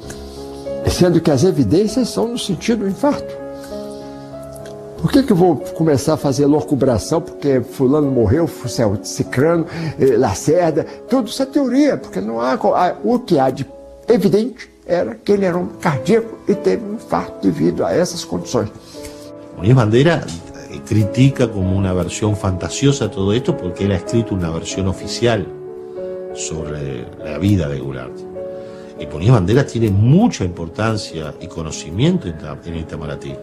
sendo que as evidências são no sentido do infarto. Por que eu vou começar a fazer locubração porque fulano morreu, cicrano, Lacerda, tudo isso é teoria, porque não há, o que há de evidente era que ele era um cardíaco e teve um infarto devido a essas condições. Muniz Bandeira critica como una versión fantasiosa todo esto porque él ha escrito una versión oficial sobre la vida de Goulart. Y Muniz Bandeira tiene mucha importancia y conocimiento en Itamaraty.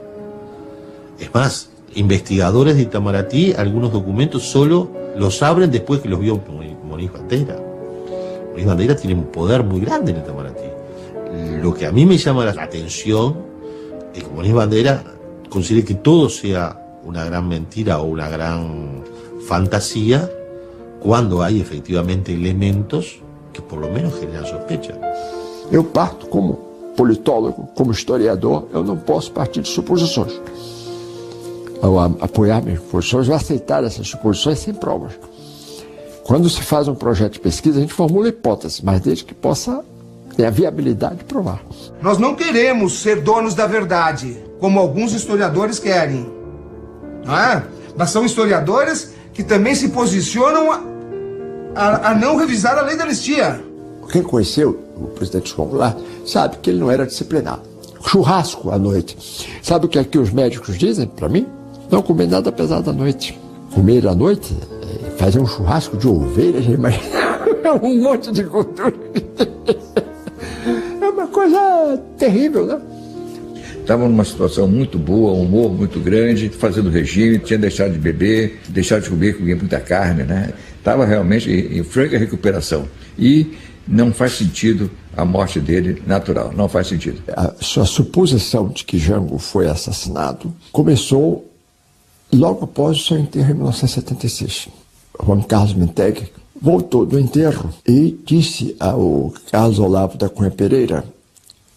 Es más, investigadores de Itamaraty, algunos documentos solo los abren después que los vio Muniz Bandeira. Muniz Bandeira tiene un poder muy grande en Itamaraty. Lo que a mí me llama la atención es que Muniz Bandeira considere que todo sea una gran mentira o una gran fantasía cuando hay efectivamente elementos que por lo menos generan sospecha. Eu parto como politólogo, como historiador, eu não posso partir de suposições. Ou apoiar minhas suposições ou aceitar essas suposições sem provas. Quando se faz um projeto de pesquisa, a gente formula hipóteses, mas desde que possa ter a viabilidade de provar. Nós não queremos ser donos da verdade, como alguns historiadores querem. Não é? Mas são historiadores que também se posicionam a não revisar a lei da anistia. Quem conheceu o presidente João Goulart sabe que ele não era disciplinado. Churrasco à noite. Sabe o que aqui os médicos dizem para mim? Não comer nada pesado à noite. Comer à noite, fazer um churrasco de ovelhas, um monte de gordura. É uma coisa terrível, né? Estava numa situação muito boa, um humor muito grande, fazendo regime, tinha deixado de beber, deixado de comer muita carne, né? Estava realmente em franca recuperação. E não faz sentido a morte dele natural, não faz sentido. A sua suposição de que Jango foi assassinado começou logo após o seu enterro em 1976. Juan Carlos Minteg voltou do enterro e disse ao Carlos Olavo da Cunha Pereira,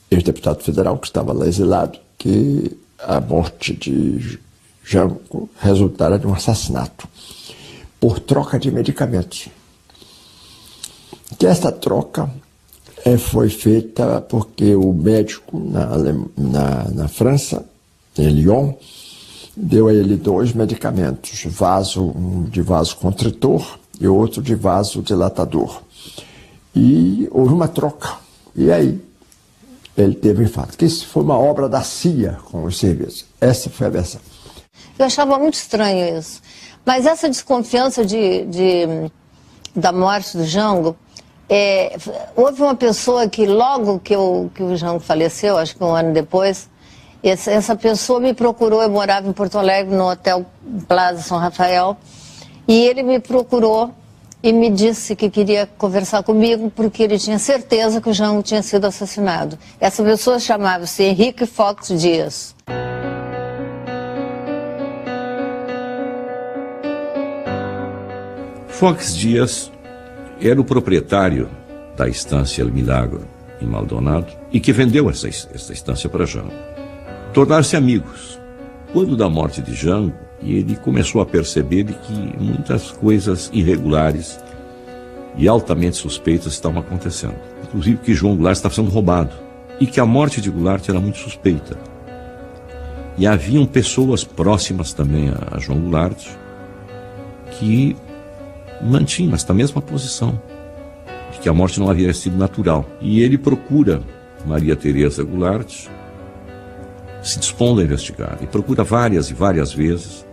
ex-deputado federal que estava lá exilado, que a morte de Jango resultara de um assassinato por troca de medicamentos. Que essa troca foi feita porque o médico na França, em Lyon, deu a ele 2 medicamentos, um de vasoconstritor e outro de vasodilatador. E houve uma troca. E aí ele teve um infarto. Que isso foi uma obra da CIA com os serviços. Essa foi a versão. Eu achava muito estranho isso. Mas essa desconfiança da morte do Jango, houve uma pessoa que logo que o Jango faleceu, acho que um ano depois, essa pessoa me procurou. Eu morava em Porto Alegre, no Hotel Plaza São Rafael, e ele me procurou e me disse que queria conversar comigo porque ele tinha certeza que o Jango tinha sido assassinado. Essa pessoa chamava-se Henrique Fox Dias. Fox Dias era o proprietário da estância El Milagro, em Maldonado, e que vendeu essa estância para Jango. Tornaram-se amigos. Quando da morte de Jango, ele começou a perceber que muitas coisas irregulares e altamente suspeitas estavam acontecendo. Inclusive que João Goulart estava sendo roubado e que a morte de Goulart era muito suspeita. E haviam pessoas próximas também a João Goulart que mantinham esta mesma posição, de que a morte não havia sido natural. E ele procura Maria Teresa Goulart, se dispondo a investigar, e procura várias e várias vezes.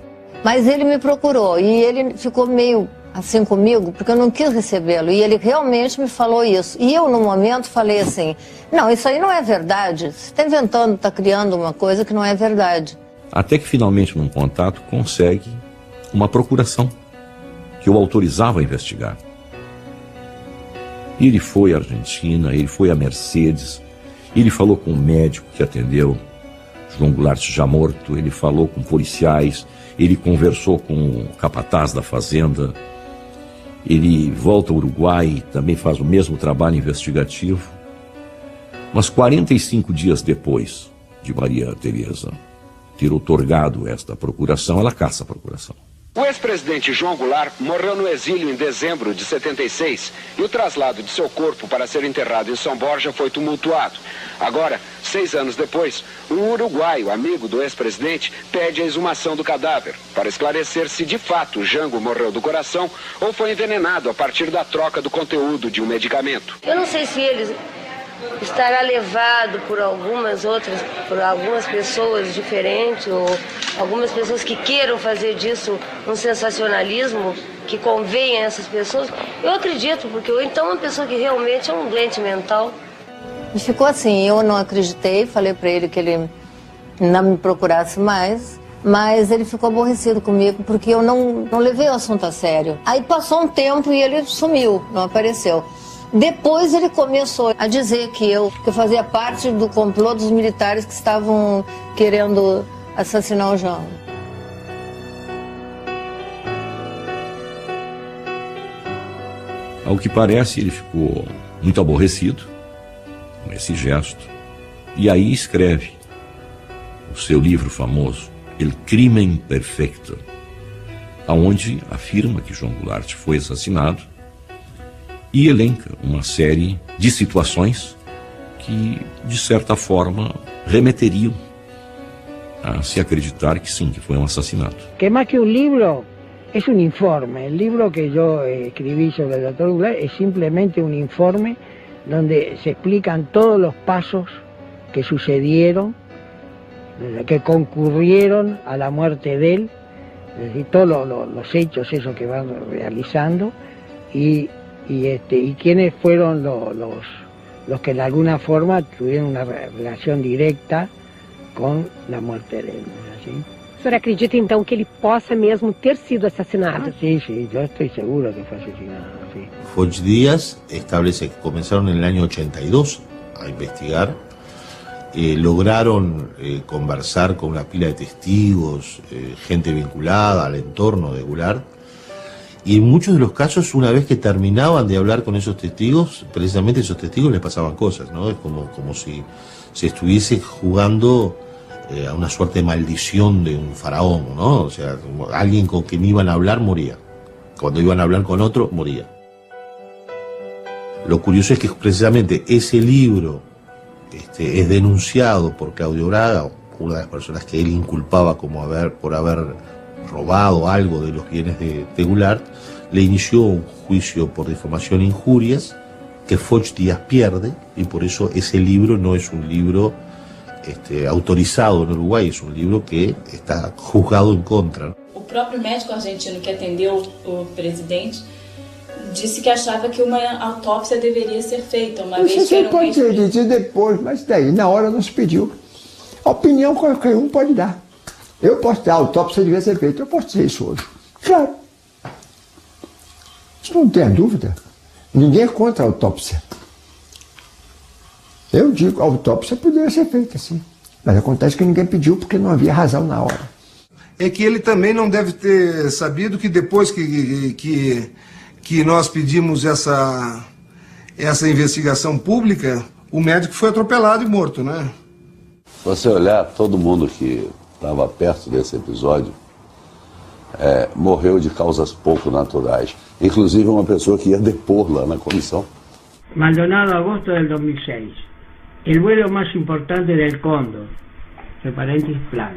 Mas ele me procurou e ele ficou meio assim comigo, porque eu não quis recebê-lo, e ele realmente me falou isso. E eu, no momento, falei assim, não, isso aí não é verdade, você está inventando, está criando uma coisa que não é verdade. Até que finalmente, num contato, consegue uma procuração que o autorizava a investigar. Ele foi à Argentina, ele foi a Mercedes, ele falou com o médico que atendeu João Goulart já morto, ele falou com policiais, ele conversou com o capataz da fazenda, ele volta ao Uruguai, também faz o mesmo trabalho investigativo. Mas 45 dias depois de Maria Teresa ter outorgado esta procuração, ela caça a procuração. O ex-presidente João Goulart morreu no exílio em dezembro de 76 e o traslado de seu corpo para ser enterrado em São Borja foi tumultuado. Agora, 6 anos depois, um uruguaio, amigo do ex-presidente, pede a exumação do cadáver para esclarecer se de fato Jango morreu do coração ou foi envenenado a partir da troca do conteúdo de um medicamento. Eu não sei se ele estará levado por algumas pessoas diferentes, ou algumas pessoas que queiram fazer disso um sensacionalismo que convenha a essas pessoas. Eu acredito, porque ou então uma pessoa que realmente é um doente mental. E ficou assim, eu não acreditei, falei para ele que ele não me procurasse mais, mas ele ficou aborrecido comigo porque eu não levei o assunto a sério. Aí passou um tempo e ele sumiu, não apareceu. Depois ele começou a dizer que eu fazia parte do complô dos militares que estavam querendo assassinar o Jango. Ao que parece, ele ficou muito aborrecido com esse gesto E aí escreve o seu livro famoso, El Crimen Perfecto, aonde afirma que João Goulart foi assassinado e elenca uma série de situações que, de certa forma, remeteriam a se acreditar que sim, que foi um assassinato. Que más que un libro, es un informe. El libro que yo escribí sobre el doctor Goulart es simplemente un informe donde se explican todos los pasos que sucedieron, que concurrieron a la muerte de él, es decir, todos los hechos esos que van realizando y quiénes fueron los que de alguna forma tuvieron una relación directa com a morte dele, assim. O senhor acredita então que ele possa mesmo ter sido assassinado? Sí, yo estoy seguro que fue asesinado, sí. Foch Díaz establece que comenzaron en el año 82 a investigar, lograron conversar con una pila de testigos, gente vinculada al entorno de Goulart, y en muchos de los casos, una vez que terminaban de hablar con esos testigos, precisamente esos testigos les pasaban cosas, ¿no? Es como si se estuviese jugando a una suerte de maldición de un faraón, ¿no? O sea, alguien con quien iban a hablar moría. Cuando iban a hablar con otro, moría. Lo curioso es que precisamente ese libro es denunciado por Claudio Braga, una de las personas que él inculpaba como por haber robado algo de los bienes de Goulart, le inició un juicio por difamación e injurias que Foch Díaz pierde, y por eso ese libro no es un libro autorizado en Uruguay, es un libro que está juzgado en contra. O próprio médico argentino que atendeu o presidente disse que achava que uma autópsia deveria ser feita, uma vez que era pode dizer depois, mas daí na hora não se pediu. A opinião qualquer um pode dar. Eu posso dar, a autópsia devia ser feita, eu posso dizer isso hoje. Claro. Isso não tem dúvida. Ninguém é contra a autópsia. Eu digo, a autópsia poderia ser feita, sim. Mas acontece que ninguém pediu porque não havia razão na hora. É que ele também não deve ter sabido que depois que nós pedimos essa investigação pública, o médico foi atropelado e morto, né? Se você olhar, todo mundo que estava perto desse episódio morreu de causas pouco naturais. Inclusive uma pessoa que ia depor lá na comissão. Maldonado, agosto del 2006. El vuelo más importante del Cóndor. Entre paréntesis, plan.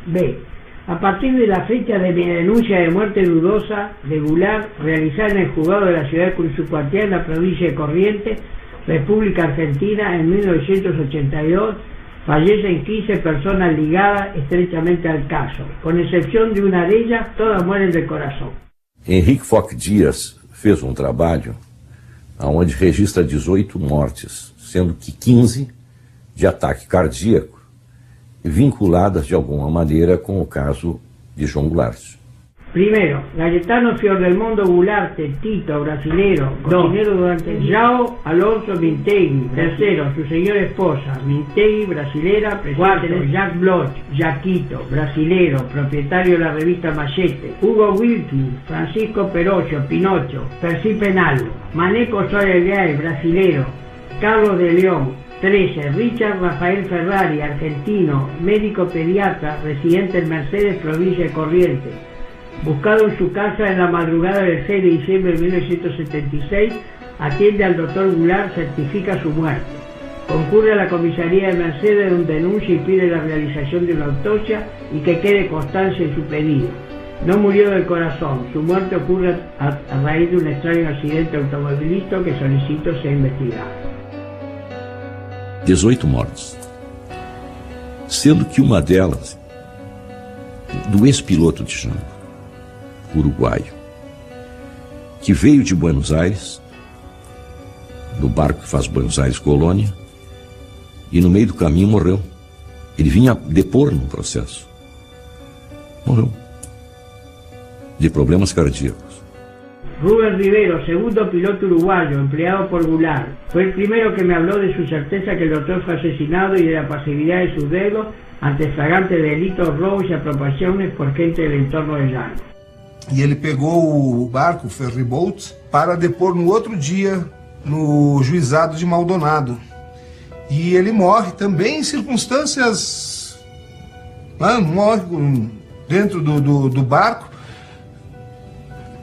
B. A partir de la fecha de mi denuncia de muerte dudosa de Goulart, realizada en el juzgado de la ciudad de Curisucuatiá, en la provincia de Corrientes, República Argentina, en 1982, fallecen 15 personas ligadas estrechamente al caso. Con excepción de una de ellas, todas mueren de corazón. Henrique Foch Díaz fez um trabalho onde registra 18 mortes, sendo que 15 de ataque cardíaco, vinculadas de alguma maneira com o caso de João Goulart. Primero, Cayetano Fiordelmondo Goulart, Tito, brasilero, cocinero durante João Alonso Mintegui. Tercero, su señora esposa, Mintegui, brasilera, presente. Cuarto, Jacques Bloch, Jaquito, brasilero, propietario de la revista Machete. Hugo Wilkins, Francisco Perocho, Pinocho, Percy Penalvo. Maneco Soares Gay, brasilero. Carlos de León. 13. Richard Rafael Ferrari, argentino, médico pediatra, residente en Mercedes, provincia de Corrientes. Buscado en su casa en la madrugada del 6 de diciembre de 1976, atiende al doctor Goulart, certifica su muerte. Concurre a la comisaría de Mercedes donde denuncia y pide la realización de una autopsia y que quede constancia en su pedido. No murió del corazón, su muerte ocurre a raíz de un extraño accidente automovilístico que solicito sea investigado. 18 mortes, sendo que uma delas do ex-piloto de Django, uruguaio, que veio de Buenos Aires, no barco que faz Buenos Aires Colônia, e no meio do caminho morreu. Ele vinha depor num processo. Morreu. De problemas cardíacos. Rubén Rivero, segundo piloto uruguayo, empleado por Goulart. Fue el primero que me habló de su certeza que el doctor fue asesinado y de la pasividad de sus dedos ante flagrantes delitos, robos y apropiaciones por gente del entorno de Django. E ele pegou o barco, o ferryboat, para depor no outro dia no juizado de Maldonado. E ele morre também em circunstâncias... morre dentro do barco.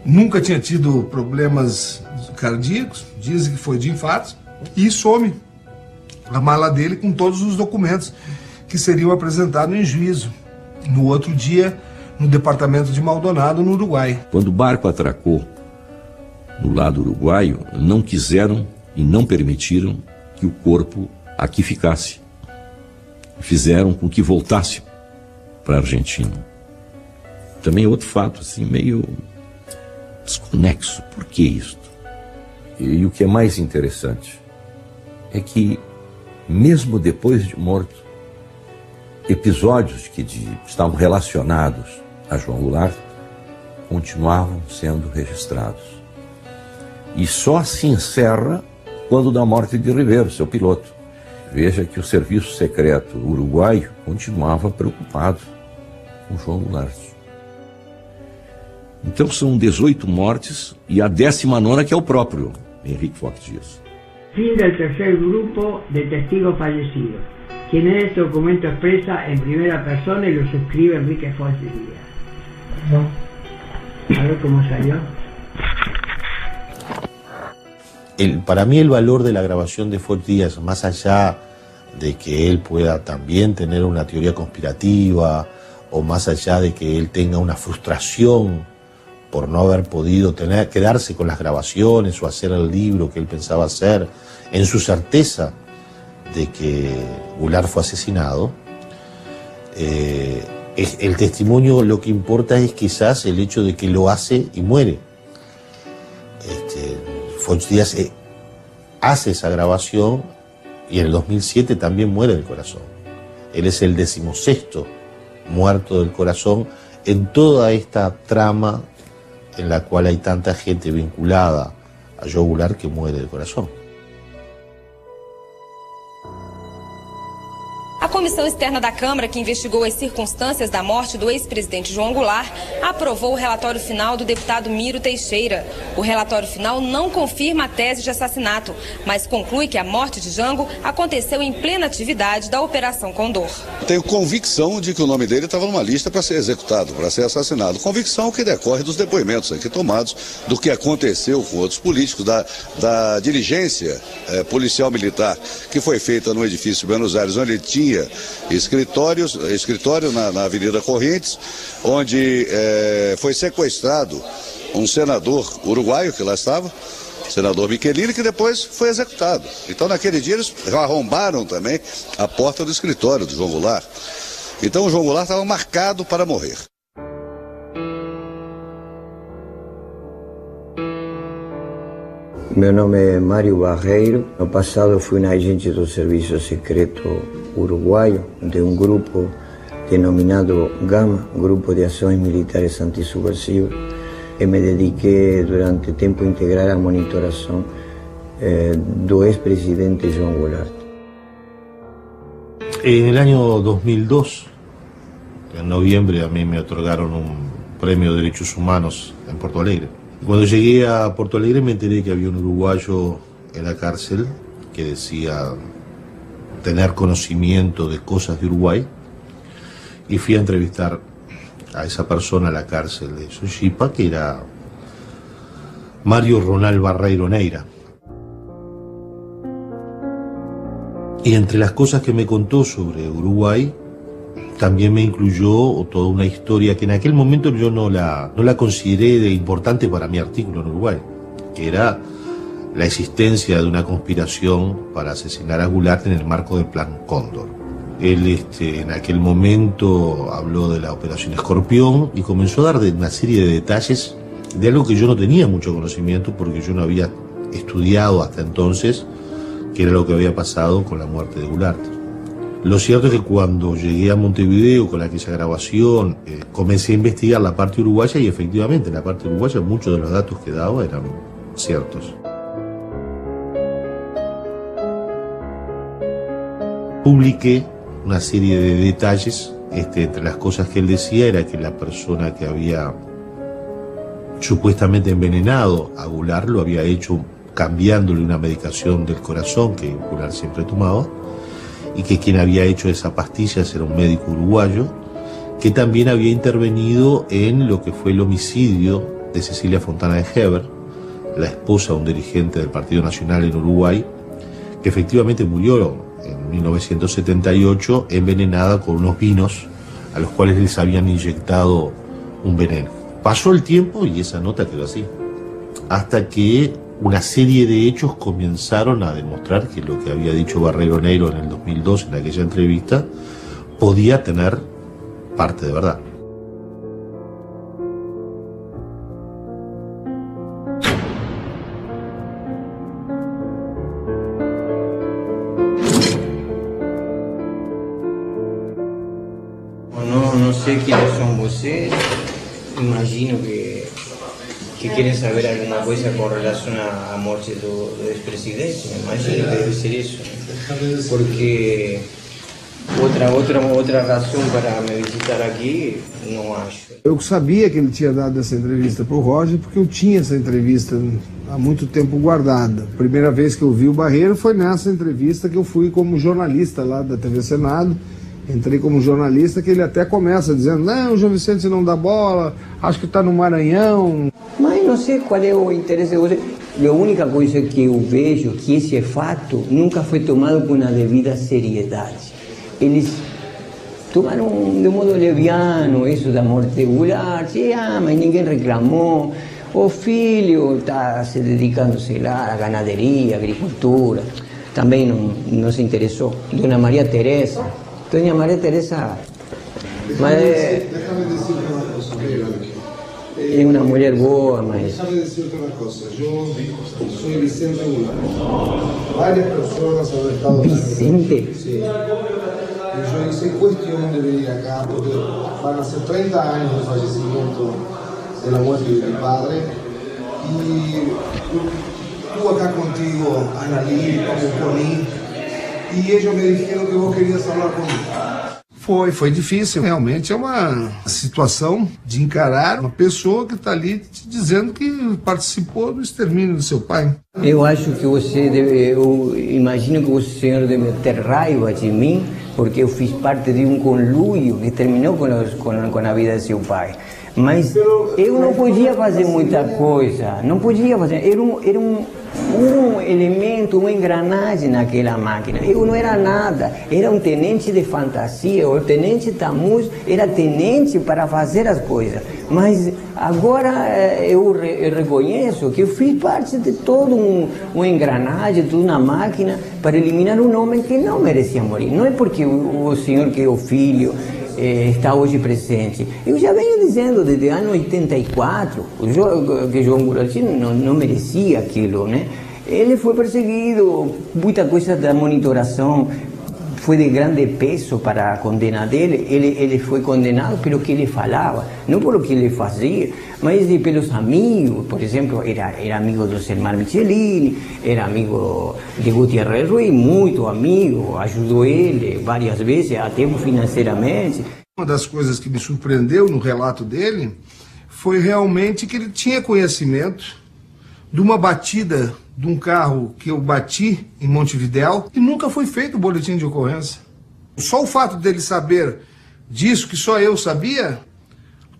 Nunca tinha tido problemas cardíacos, dizem que foi de infarto, e some a mala dele com todos os documentos que seriam apresentados em juízo no outro dia no departamento de Maldonado, no Uruguai. Quando o barco atracou no lado uruguaio, não quiseram e não permitiram que o corpo aqui ficasse. Fizeram com que voltasse para a Argentina. Também outro fato assim meio desconexo. Por que isto? E o que é mais interessante é que, mesmo depois de morto, episódios que estavam relacionados a João Goulart continuavam sendo registrados. E só se encerra quando da morte de Ribeiro, seu piloto. Veja que o serviço secreto uruguaio continuava preocupado com João Goulart. Então são 18 mortes e a 19ª que é o próprio Henrique Fox Dias. Fin del tercer grupo de testigos fallecidos, quien en este documento expresa en primera persona y lo suscribe Enrique Fox Díaz. A ver cómo salió. Para mí el valor de la grabación de Fox Díaz, más allá de que él pueda también tener una teoría conspirativa, o más allá de que él tenga una frustración por no haber podido quedarse con las grabaciones o hacer el libro que él pensaba hacer, en su certeza de que Goulart fue asesinado, el testimonio lo que importa es quizás el hecho de que lo hace y muere. Fox Díaz hace esa grabación y en el 2007 también muere del corazón. Él es el 16º muerto del corazón en toda esta trama en la cual hay tanta gente vinculada a João Goulart que muere del corazón. A comissão externa da Câmara, que investigou as circunstâncias da morte do ex-presidente João Goulart, aprovou o relatório final do deputado Miro Teixeira. O relatório final não confirma a tese de assassinato, mas conclui que a morte de Jango aconteceu em plena atividade da Operação Condor. Tenho convicção de que o nome dele estava numa lista para ser executado, para ser assassinado. Convicção que decorre dos depoimentos aqui tomados, do que aconteceu com outros políticos, da diligência policial militar que foi feita no edifício de Buenos Aires, onde ele tinha escritório na Avenida Correntes, onde foi sequestrado um senador uruguaio que lá estava, senador Michelini, que depois foi executado. Então naquele dia eles arrombaram também a porta do escritório do João Goulart. Então o João Goulart estava marcado para morrer. Meu nome é Mário Barreiro. No passado fui um agente do Serviço Secreto Uruguaio de um grupo denominado GAMA, Grupo de Ações Militares Antisubversivas, e me dediquei durante tempo integral à monitoração do ex-presidente João Goulart. En el año 2002, en noviembre, a mí me otorgaron un premio de derechos humanos en Porto Alegre. Cuando llegué a Porto Alegre me enteré que había un uruguayo en la cárcel que decía tener conocimiento de cosas de Uruguay, y fui a entrevistar a esa persona a la cárcel de Sochipa, que era Mario Ronald Barreiro Neira. Y entre las cosas que me contó sobre Uruguay, también me incluyó toda una historia que en aquel momento yo no la consideré de importante para mi artículo en Uruguay, que era la existencia de una conspiración para asesinar a Goulart en el marco del Plan Cóndor. Él en aquel momento habló de la Operación Escorpión y comenzó a dar una serie de detalles de algo que yo no tenía mucho conocimiento, porque yo no había estudiado hasta entonces qué era lo que había pasado con la muerte de Goulart. Lo cierto es que cuando llegué a Montevideo con aquella grabación, comencé a investigar la parte uruguaya, y efectivamente en la parte uruguaya muchos de los datos que daba eran ciertos. Publiqué una serie de detalles. Entre las cosas que él decía era que la persona que había supuestamente envenenado a Goulart lo había hecho cambiándole una medicación del corazón que Goulart siempre tomaba, y que quien había hecho esa pastilla era un médico uruguayo, que también había intervenido en lo que fue el homicidio de Cecilia Fontana de Heber, la esposa de un dirigente del Partido Nacional en Uruguay, que efectivamente murió en 1978 envenenada con unos vinos a los cuales les habían inyectado un veneno. Pasó el tiempo y esa nota quedó así, hasta que una serie de hechos comenzaron a demostrar que lo que había dicho Barreiro Neiro en el 2002 en aquella entrevista podía tener parte de verdad. No sé quiénes son ustedes, imagino que quieren saber alguna cosa con relación a morte do ex-presidente, me imagino que deve ser isso, porque outra razão para me visitar aqui, não acho. Eu sabia que ele tinha dado essa entrevista para o Roger, porque eu tinha essa entrevista há muito tempo guardada. A primeira vez que eu vi o Barreiro foi nessa entrevista que eu fui como jornalista lá da TV Senado. Entrei como jornalista, que ele até começa dizendo, não, o João Vicente não dá bola, acho que está no Maranhão. Mas não sei qual é o interesse de você. A única coisa que eu vejo que esse fato nunca foi tomado com a devida seriedade. Eles tomaram de modo leviano isso da morte de Goulart, mas ninguém reclamou. O filho está se dedicando, sei lá, à ganaderia, à agricultura. Também não se interessou. Dona Maria Teresa. Doña María Teresa es una mujer boa, mas... Déjame decirte una cosa, yo soy Vicente Goulart. Varias personas han estado... ¿Vicente? Sí. Yo hice cuestión de venir acá porque van a ser 30 años de fallecimiento de la muerte de mi padre. Y estuve acá contigo, Analí, como Conin. E eles me disseram que vos querias falar comigo. Foi difícil. Realmente é uma situação de encarar uma pessoa que está ali te dizendo que participou do extermínio do seu pai. Eu acho que eu imagino que o senhor deve ter raiva de mim, porque eu fiz parte de um conluio que terminou com a vida de seu pai. Mas eu não podia fazer muita coisa, não podia fazer. Era um elemento, uma engrenagem naquela máquina. Eu não era nada, era um tenente de fantasia. O tenente Tamuz era tenente para fazer as coisas. Mas agora eu reconheço que eu fiz parte de toda uma engrenagem, toda uma máquina para eliminar um homem que não merecia morrer. Não é porque o senhor que é o filho está hoje presente. Eu já venho dizendo desde o ano 84 que João Goulart não merecia aquilo, né? Ele foi perseguido, muita coisa da monitoração foi de grande peso para a condena dele. Ele foi condenado pelo que ele falava, não pelo que ele fazia, mas pelos amigos. Por exemplo, era amigo do Selmar Michelini, era amigo de Gutiérrez Ruiz, muito amigo, ajudou ele várias vezes, até financeiramente. Uma das coisas que me surpreendeu no relato dele foi realmente que ele tinha conhecimento de uma batida de um carro que eu bati em Montevidéu e nunca foi feito o boletim de ocorrência. Só o fato dele saber disso, que só eu sabia, o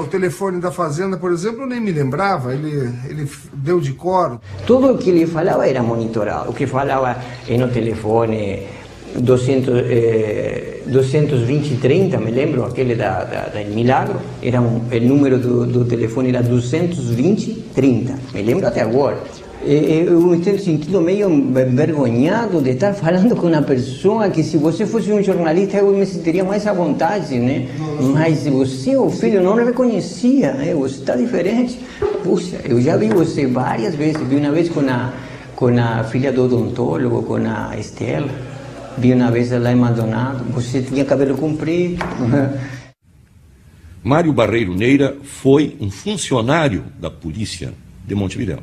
telefone da fazenda, por exemplo, eu nem me lembrava, ele deu de cor. Tudo o que ele falava era monitorado, o que falava no telefone 220-30, me lembro, aquele da Milagro, era o número do telefone era 220-30, me lembro até agora. Eu me tenho sentido meio envergonhado de estar falando com uma pessoa que, se você fosse um jornalista, eu me sentiria mais à vontade, né? Mas você, o filho, não reconhecia, né? Você está diferente. Puxa, eu já vi você várias vezes, vi uma vez com a filha do odontólogo, com a Estela, vi uma vez lá em Maldonado, você tinha cabelo comprido. Mário Barreiro Neira foi um funcionário da polícia de Montevidéu.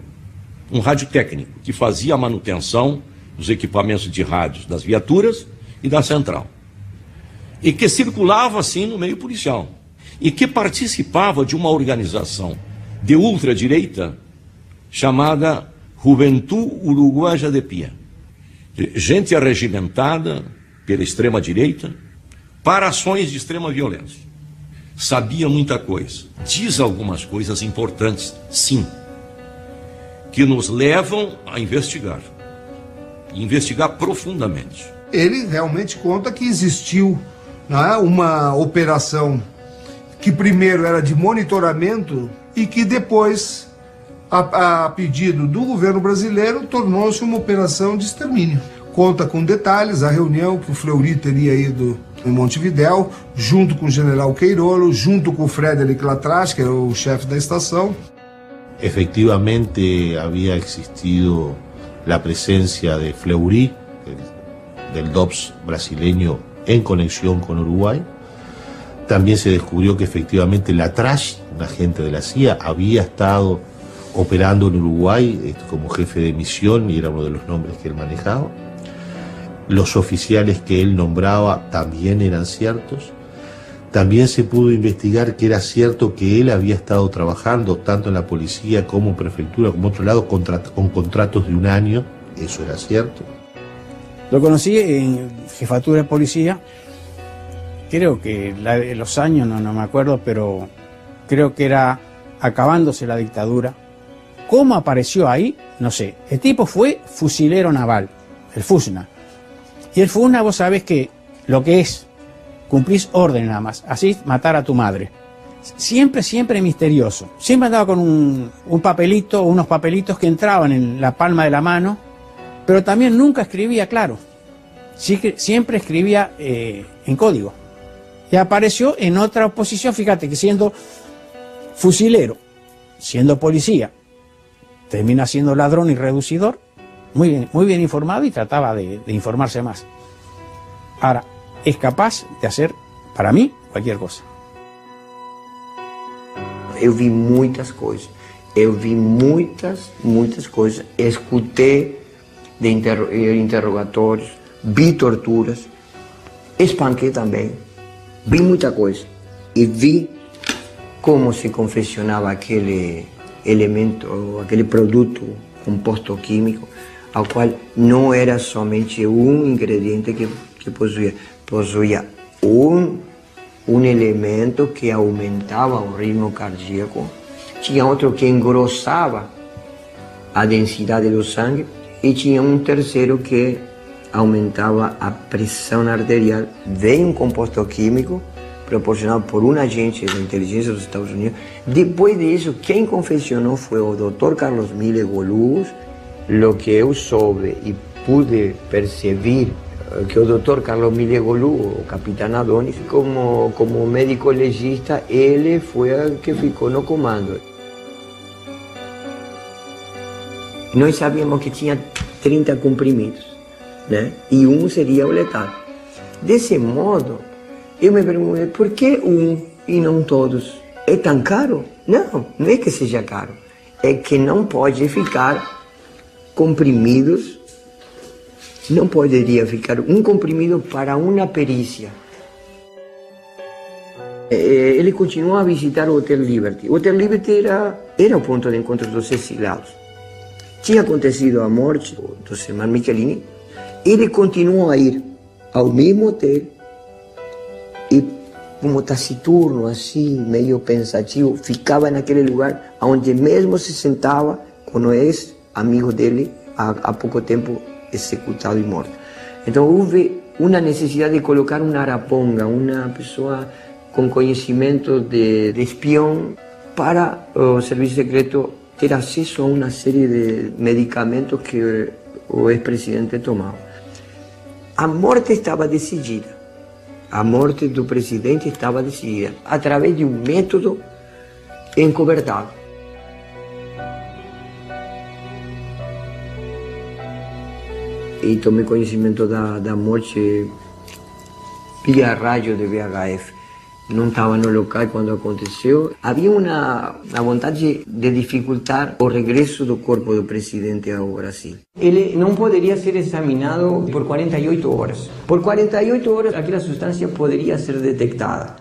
Um radiotécnico que fazia a manutenção dos equipamentos de rádios das viaturas e da central. E que circulava assim no meio policial. E que participava de uma organização de ultradireita chamada Juventude Uruguaia de Pie. Gente arregimentada pela extrema-direita para ações de extrema violência. Sabia muita coisa. Diz algumas coisas importantes, sim, que nos levam a investigar. E investigar profundamente. Ele realmente conta que existiu, né, uma operação que primeiro era de monitoramento e que depois, a pedido do governo brasileiro, tornou-se uma operação de extermínio. Conta com detalhes a reunião que o Fleury teria ido em Montevidéu, junto com o general Queirolo, junto com o Frederic Latras, que era o chefe da estação. Efectivamente había existido la presencia de Fleury, del DOPS brasileño, en conexión con Uruguay. También se descubrió que efectivamente Latras, un agente de la CIA, había estado operando en Uruguay como jefe de misión y era uno de los nombres que él manejaba. Los oficiales que él nombraba también eran ciertos. También se pudo investigar que era cierto que él había estado trabajando tanto en la policía como en prefectura, como otro lado, con contratos de 1 año. Eso era cierto. Lo conocí en jefatura de policía. Creo que los años, no me acuerdo, pero creo que era acabándose la dictadura. ¿Cómo apareció ahí? No sé. El tipo fue fusilero naval, el FUSNA. Y el FUSNA, vos sabés que lo que es, cumplís órdenes nada más, así matar a tu madre. Siempre, siempre misterioso. Siempre andaba con un papelito, unos papelitos que entraban en la palma de la mano, pero también nunca escribía claro. Siempre escribía en código. Y apareció en otra posición, fíjate que siendo fusilero, siendo policía, termina siendo ladrón y reducidor, muy bien informado y trataba de informarse más. Ahora, es capaz de hacer, para mí, cualquier cosa. Eu vi muitas coisas, muitas coisas, escutei de interrogatórios, vi torturas, espanquei também, vi muita coisa e vi como se confeccionava aquele elemento, aquele produto composto químico, ao qual não era somente um ingrediente que possuía um elemento que aumentava o ritmo cardíaco, tinha outro que engrossava a densidade do sangue e tinha um terceiro que aumentava a pressão arterial. Veio um composto químico proporcionado por um agente da inteligência dos Estados Unidos. Depois disso, quem confeccionou foi o Dr. Carlos Mille Golugos. Lo que eu soube e pude perceber que o Dr. Carlos Mille Golugos, o Capitão Adonis, como médico legista, ele foi o que ficou no comando. Nós sabíamos que tinha 30 comprimidos, né? E um seria o letal. Desse modo, eu me perguntei, por que um e não todos? É tão caro? Não, não é que seja caro. É que não pode ficar comprimidos, não poderia ficar um comprimido para uma perícia. Ele continuou a visitar o Hotel Liberty. O Hotel Liberty era o ponto de encontro dos exilados. Tinha acontecido a morte do Semar Michelini. Ele continuou a ir ao mesmo hotel e, como taciturno, assim, meio pensativo, ficava naquele lugar onde mesmo se sentava com o ex-amigo dele, há pouco tempo executado e morto. Então houve uma necessidade de colocar uma araponga, uma pessoa com conhecimento de espião, para o serviço secreto ter acesso a uma série de medicamentos que o ex-presidente tomava. A morte estava decidida. A morte do presidente estava decidida através de um método encobertado. E tomei conhecimento da morte via rádio de VHF. Não estava no local quando aconteceu. Havia uma vontade de dificultar o regresso do corpo do presidente ao Brasil. Ele não poderia ser examinado por 48 horas. Por 48 horas, aquela substância poderia ser detectada.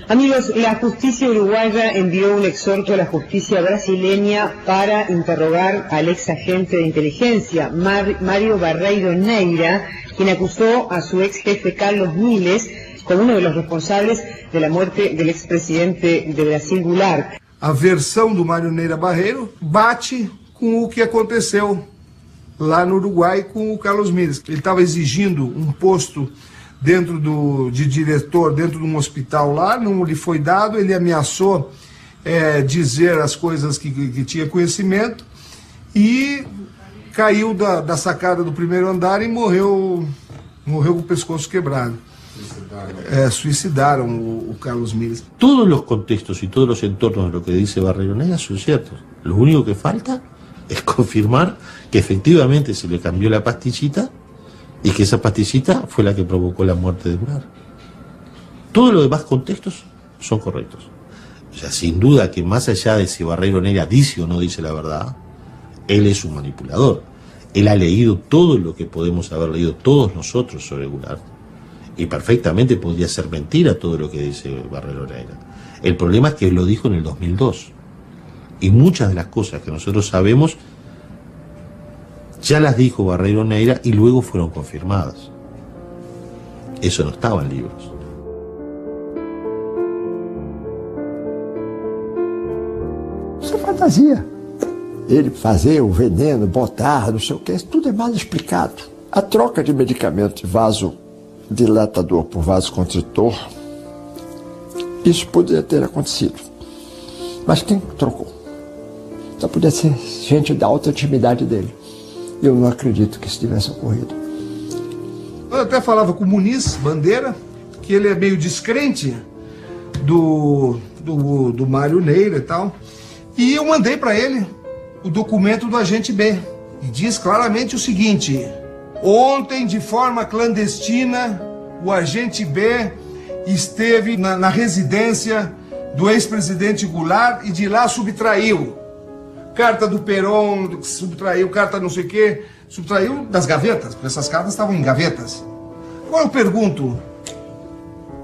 Amigos, la justicia uruguaya envió un exhorto a la justicia brasileña para interrogar al ex agente de inteligencia, Mário Barreiro Neira, quien acusó a su ex jefe Carlos Miles como uno de los responsables de la muerte del expresidente de Brasil, Goulart. A versão do Mário Neira Barreiro bate com o que aconteceu lá no Uruguai com o Carlos Miles. Ele estava exigindo um posto de diretor dentro de um hospital lá, não lhe foi dado, ele ameaçou dizer as coisas que tinha conhecimento e caiu da sacada do primeiro andar e morreu com o pescoço quebrado. Suicidaram o Carlos Miles. Todos los contextos y todos los entornos de lo que dice Barreiro Neira son ciertos. Lo único que falta es confirmar que efectivamente se le cambió la pastillita y que esa pastillita fue la que provocó la muerte de Goulart. Todos los demás contextos son correctos. O sea, sin duda que más allá de si Barreiro Neira dice o no dice la verdad, él es un manipulador. Él ha leído todo lo que podemos haber leído todos nosotros sobre Goulart y perfectamente podría ser mentira todo lo que dice Barreiro Neira. El problema es que él lo dijo en el 2002 y muchas de las cosas que nosotros sabemos ya las dijo Barreiro Neira y luego fueron confirmadas. Eso no estaba en libros. Isso é fantasia. Ele fazer o veneno, botar, não sei o que, isso tudo é mal explicado. A troca de medicamento de vasodilatador por vasoconstritor, isso poderia ter acontecido. Mas quem trocou? Só podia ser gente da alta intimidade dele. Eu não acredito que isso tivesse ocorrido. Eu até falava com o Muniz Bandeira, que ele é meio descrente do Mário Neira e tal. E eu mandei para ele o documento do agente B. E diz claramente o seguinte: ontem, de forma clandestina, o agente B esteve na residência do ex-presidente Goulart e de lá subtraiu carta do Perón, subtraiu carta não sei o quê, subtraiu das gavetas, porque essas cartas estavam em gavetas. Agora eu pergunto,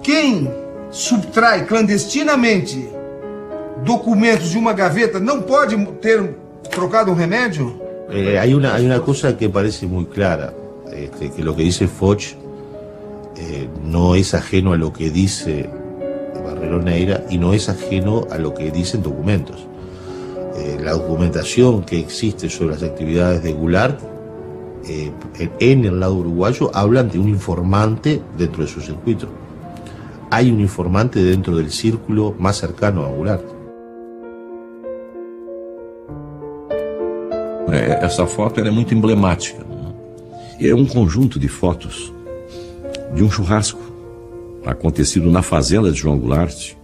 quem subtrai clandestinamente documentos de uma gaveta não pode ter trocado um remédio? Hay una cosa que parece muy clara, que lo que dice Foch no es ajeno a lo que dice Barreiro Neira y no es ajeno a lo que dicen documentos. La documentación que existe sobre las actividades de Goulart en el lado uruguayo hablan de un informante dentro de su circuito. Hay un informante dentro del círculo más cercano a Goulart. Essa foto é muito emblemática. É um conjunto de fotos de um churrasco acontecido na fazenda de João Goulart,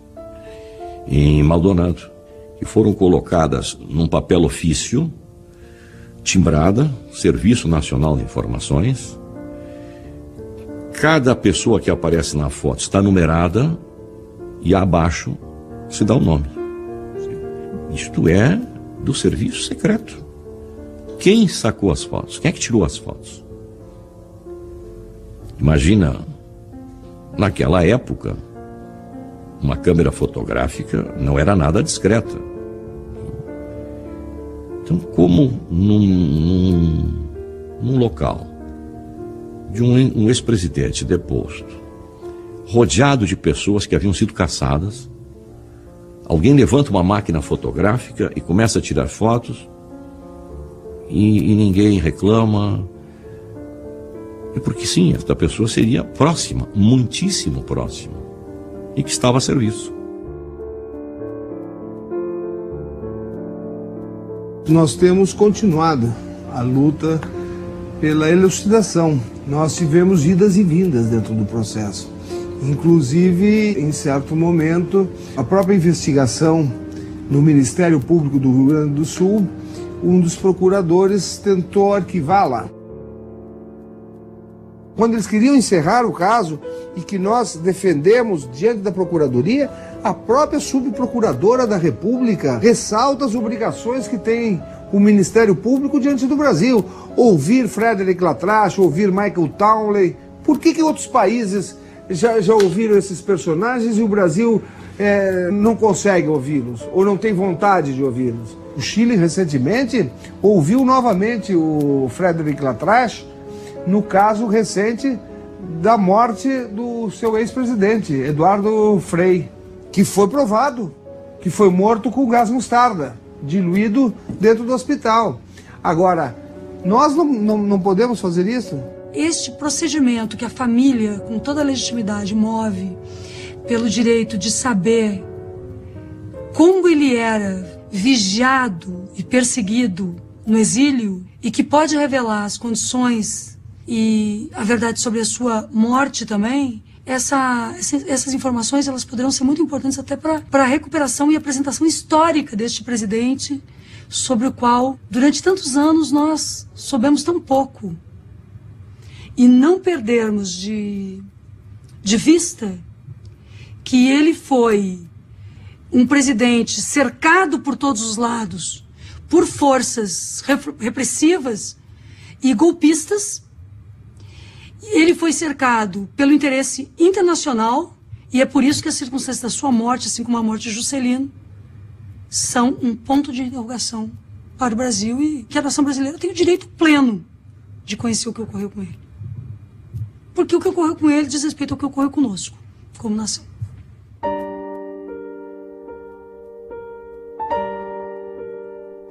em Maldonado, que foram colocadas num papel ofício, timbrada, Serviço Nacional de Informações. Cada pessoa que aparece na foto está numerada e abaixo se dá o nome. Isto é do serviço secreto. Quem sacou as fotos? Quem é que tirou as fotos? Imagina, naquela época, uma câmera fotográfica não era nada discreta. Então, como num local de um ex-presidente deposto, rodeado de pessoas que haviam sido caçadas, alguém levanta uma máquina fotográfica e começa a tirar fotos e ninguém reclama. É porque sim, esta pessoa seria próxima, muitíssimo próxima, e que estava a serviço. Nós temos continuado a luta pela elucidação. Nós tivemos idas e vindas dentro do processo. Inclusive, em certo momento, a própria investigação no Ministério Público do Rio Grande do Sul, um dos procuradores tentou arquivá-la. Quando eles queriam encerrar o caso e que nós defendemos diante da Procuradoria, a própria subprocuradora da República ressalta as obrigações que tem o Ministério Público diante do Brasil. Ouvir Frederic Latrache, ouvir Michael Townley. Por que outros países já ouviram esses personagens e o Brasil não consegue ouvi-los, ou não tem vontade de ouvi-los. O Chile, recentemente, ouviu novamente o Frédéric Latranche no caso recente da morte do seu ex-presidente, Eduardo Frei, que foi provado que foi morto com gás mostarda, diluído dentro do hospital. Agora, nós não podemos fazer isso? Este procedimento que a família, com toda a legitimidade, move pelo direito de saber como ele era vigiado e perseguido no exílio e que pode revelar as condições e a verdade sobre a sua morte também, essas informações elas poderão ser muito importantes até para a recuperação e apresentação histórica deste presidente, sobre o qual, durante tantos anos, nós soubemos tão pouco. E não perdermos de vista que ele foi um presidente cercado por todos os lados, por forças repressivas e golpistas. Ele foi cercado pelo interesse internacional e é por isso que as circunstâncias da sua morte, assim como a morte de Juscelino, são um ponto de interrogação para o Brasil e que a nação brasileira tem o direito pleno de conhecer o que ocorreu com ele. Porque o que ocorreu com ele diz respeito ao que ocorreu conosco, como nação.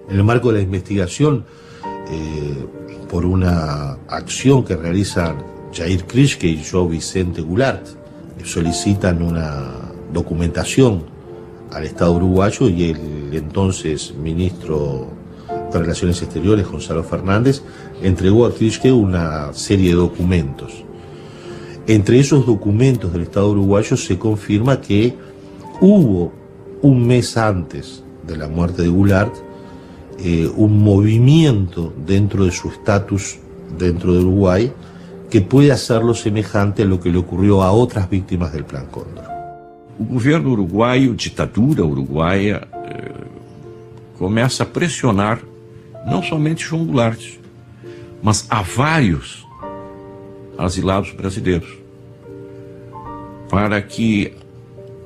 En el marco de la investigación, por una acción que realizan Jair Krischke y João Vicente Goulart, solicitan una documentación al Estado uruguayo y el entonces ministro de Relaciones Exteriores, Gonzalo Fernández, entregó a Krischke una serie de documentos. Entre esos documentos del Estado uruguayo se confirma que hubo un mes antes de la muerte de Goulart un movimiento dentro de su estatus dentro de Uruguay que puede hacerlo semejante a lo que le ocurrió a otras víctimas del Plan Cóndor. O governo uruguaio, ditadura uruguaia, começa a pressionar não somente João Goulart, mas a vários asilados brasileiros para que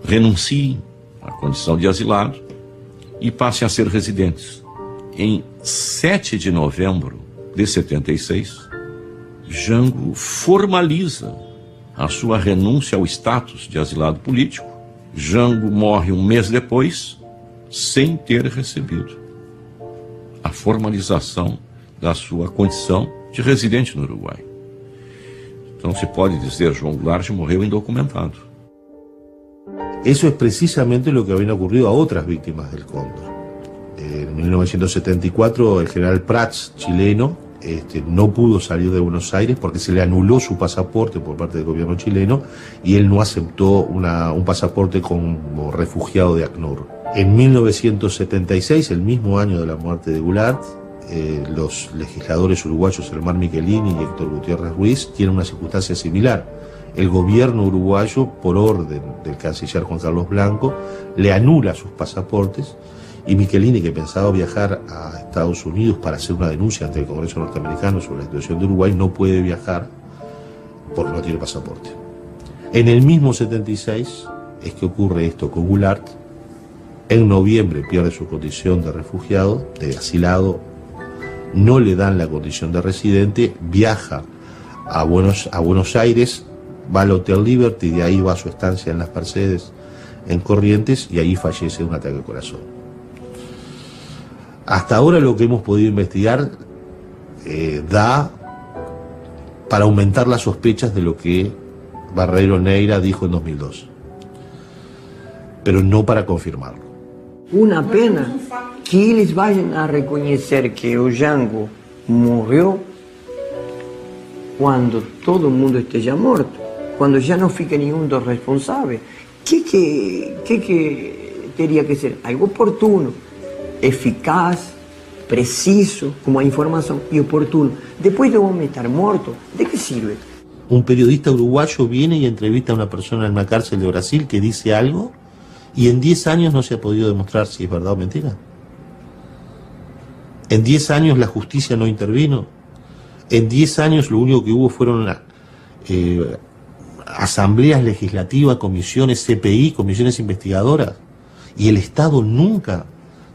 renunciem à condição de asilado e passem a ser residentes. Em 7 de novembro de 76, Jango formaliza a sua renúncia ao status de asilado político. Jango morre um mês depois, sem ter recebido a formalização da sua condição de residente no Uruguai. Então se pode dizer, João Goulart morreu indocumentado. Eso es precisamente lo que había ocurrido a otras víctimas del Cóndor. En 1974 el general Prats, chileno, no pudo salir de Buenos Aires porque se le anuló su pasaporte por parte del gobierno chileno y él no aceptó un pasaporte como refugiado de ACNUR. En 1976, el mismo año de la muerte de Goulart, los legisladores uruguayos Elmar Michelini y Héctor Gutiérrez Ruiz tienen una circunstancia similar. El gobierno uruguayo, por orden del canciller Juan Carlos Blanco, le anula sus pasaportes y Michelini, que pensaba viajar a Estados Unidos para hacer una denuncia ante el Congreso norteamericano sobre la situación de Uruguay, no puede viajar porque no tiene pasaporte. En el mismo 76 es que ocurre esto con Goulart. En noviembre pierde su condición de refugiado, de asilado, no le dan la condición de residente, viaja a Buenos Aires, va al Hotel Liberty, de ahí va a su estancia en las Mercedes, en Corrientes, y ahí fallece de un ataque al corazón. Hasta ahora lo que hemos podido investigar da para aumentar las sospechas de lo que Barreiro Neira dijo en 2002, pero no para confirmarlo. Uma pena que eles vão a reconhecer que o Jango morreu quando todo mundo esteja morto, quando já não fica nenhum dos responsáveis. Que teria que ser algo oportuno, eficaz, preciso, como a informação, e oportuno. Depois de um homem estar morto, ¿de qué sirve? Un periodista uruguayo viene y entrevista a una persona en una cárcel de Brasil que dice algo y en 10 años no se ha podido demostrar si es verdad o mentira. En 10 años la justicia no intervino. En 10 años lo único que hubo fueron asambleas legislativas, comisiones CPI, comisiones investigadoras, y el Estado nunca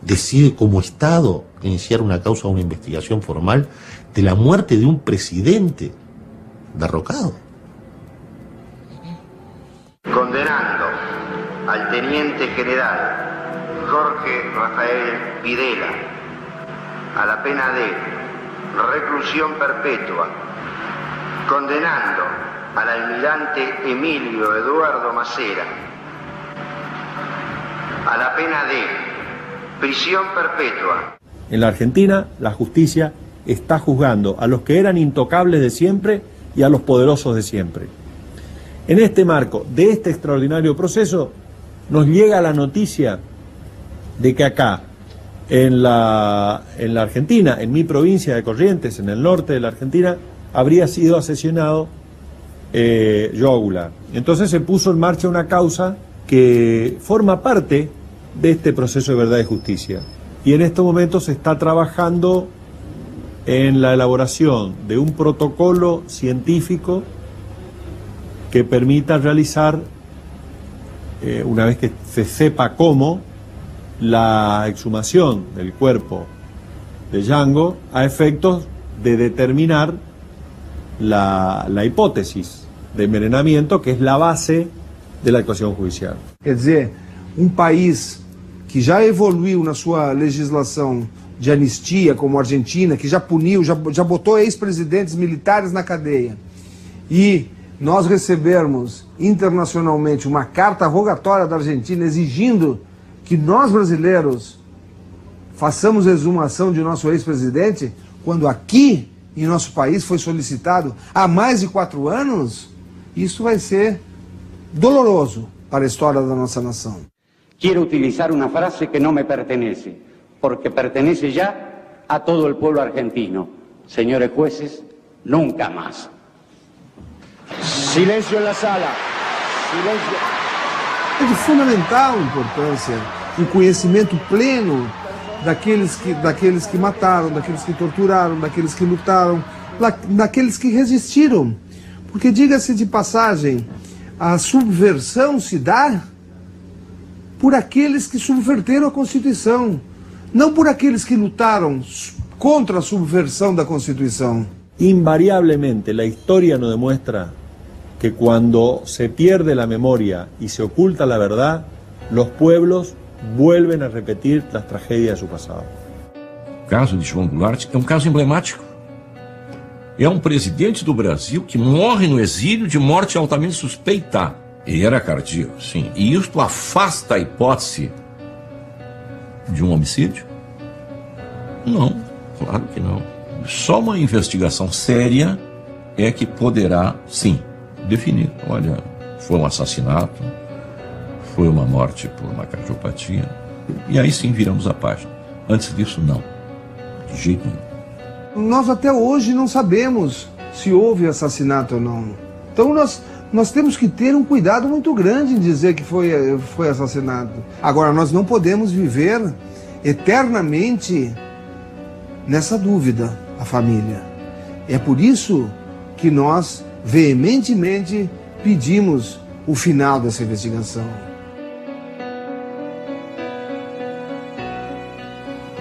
decide como Estado iniciar una causa o una investigación formal de la muerte de un presidente derrocado. Condenando al teniente general Jorge Rafael Videla a la pena de reclusión perpetua, condenando al almirante Emilio Eduardo Macera a la pena de prisión perpetua. En la Argentina, la justicia está juzgando a los que eran intocables de siempre y a los poderosos de siempre. En este marco de este extraordinario proceso, nos llega la noticia de que acá, en la Argentina, en mi provincia de Corrientes, en el norte de la Argentina, habría sido asesinado Joao Goulart. Entonces se puso en marcha una causa que forma parte de este proceso de verdad y justicia. Y en estos momentos se está trabajando en la elaboración de un protocolo científico que permita realizar, una vez que se sepa cómo, la exhumación del cuerpo de Django a efectos de determinar la hipótesis de envenenamiento, que es la base de la actuación judicial. Quer dizer, país que já evoluiu na sua legislação de anistia, como a Argentina, que já puniu, já botou ex-presidentes militares na cadeia, e nós recebermos internacionalmente uma carta rogatória da Argentina exigindo que nós brasileiros façamos exumação de nosso ex-presidente, quando aqui em nosso país foi solicitado há mais de 4 anos, isso vai ser doloroso para a história da nossa nação. Quiero utilizar una frase que no me pertenece, porque pertenece ya a todo el pueblo argentino. Señores jueces, nunca más. Silencio en la sala. Silencio. É de fundamental importância o conhecimento pleno daqueles que mataram, daqueles que torturaram, daqueles que lutaram, daqueles que resistiram. Porque, diga-se de passagem, a subversão se dá por aqueles que subverteram a Constituição, não por aqueles que lutaram contra a subversão da Constituição. Invariablemente, la historia nos demuestra que cuando se pierde la memoria y se oculta la verdad, los pueblos vuelven a repetir las tragedias de su pasado. O caso de João Goulart é um caso emblemático. É um presidente do Brasil que morre no exílio de morte altamente suspeita. Ele era cardíaco, sim. E isto afasta a hipótese de um homicídio? Não, claro que não. Só uma investigação séria é que poderá, sim, definir. Olha, foi um assassinato, foi uma morte por uma cardiopatia. E aí sim viramos a página. Antes disso, não. De jeito nenhum. Nós até hoje não sabemos se houve assassinato ou não. Então nós temos que ter um cuidado muito grande em dizer que foi assassinado. Agora, nós não podemos viver eternamente nessa dúvida, a família. É por isso que nós veementemente pedimos o final dessa investigação.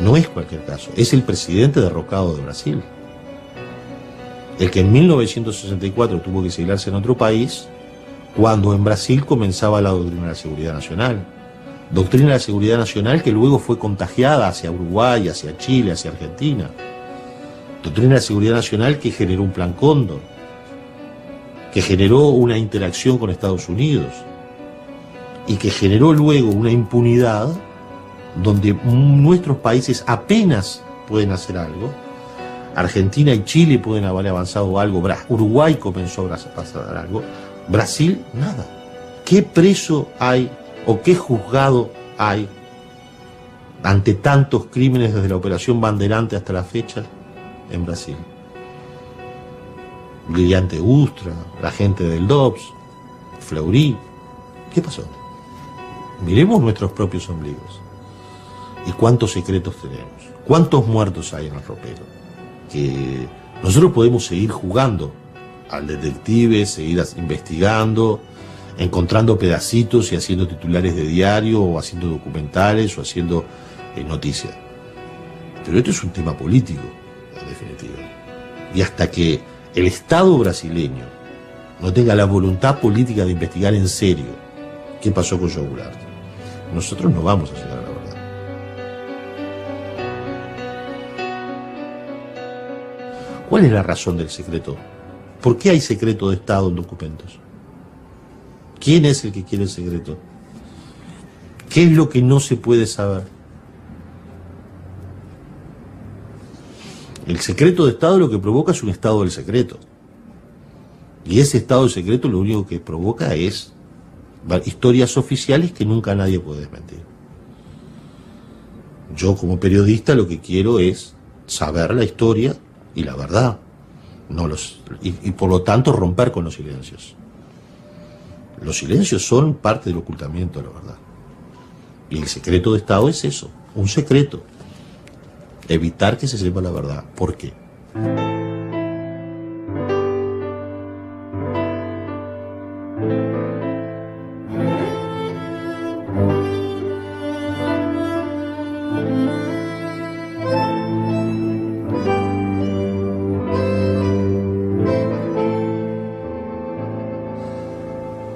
No es cualquier caso, es el presidente derrocado de Brasil. El que en 1964 tuvo que exilarse en otro país, cuando en Brasil comenzaba la doctrina de la seguridad nacional. Doctrina de la seguridad nacional que luego fue contagiada hacia Uruguay, hacia Chile, hacia Argentina. Doctrina de la seguridad nacional que generó un plan Cóndor, que generó una interacción con Estados Unidos y que generó luego una impunidad donde nuestros países apenas pueden hacer algo. Argentina y Chile pueden haber avanzado algo, Uruguay comenzó a pasar algo, Brasil nada. ¿Qué preso hay o qué juzgado hay ante tantos crímenes desde la Operación Bandeirante hasta la fecha en Brasil? Brillante Ustra, la gente del DOPS, Fleury. ¿Qué pasó? Miremos nuestros propios ombligos. ¿Y cuántos secretos tenemos? ¿Cuántos muertos hay en el ropero? Que nosotros podemos seguir jugando al detective, seguir investigando, encontrando pedacitos y haciendo titulares de diario, o haciendo documentales, o haciendo noticias. Pero esto es un tema político, en definitiva. Y hasta que el Estado brasileño no tenga la voluntad política de investigar en serio qué pasó con João Goulart, nosotros no vamos a llegar a la verdad. ¿Cuál es la razón del secreto? ¿Por qué hay secreto de Estado en documentos? ¿Quién es el que quiere el secreto? ¿Qué es lo que no se puede saber? El secreto de Estado lo que provoca es un estado del secreto. Y ese estado del secreto lo único que provoca es historias oficiales que nunca nadie puede desmentir. Yo como periodista lo que quiero es saber la historia y la verdad, y por lo tanto romper con los silencios. Los silencios son parte del ocultamiento de la verdad. Y el secreto de Estado es eso, un secreto. Evitar que se sepa la verdad. ¿Por qué?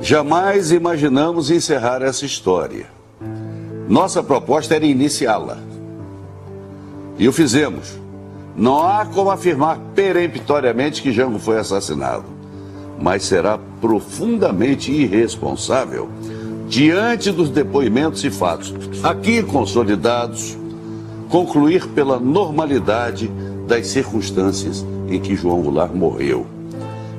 Jamais imaginamos encerrar essa história. Nossa proposta era iniciá-la. E o fizemos. Não há como afirmar peremptoriamente que Jango foi assassinado, mas será profundamente irresponsável diante dos depoimentos e fatos aqui consolidados, concluir pela normalidade das circunstâncias em que João Goulart morreu.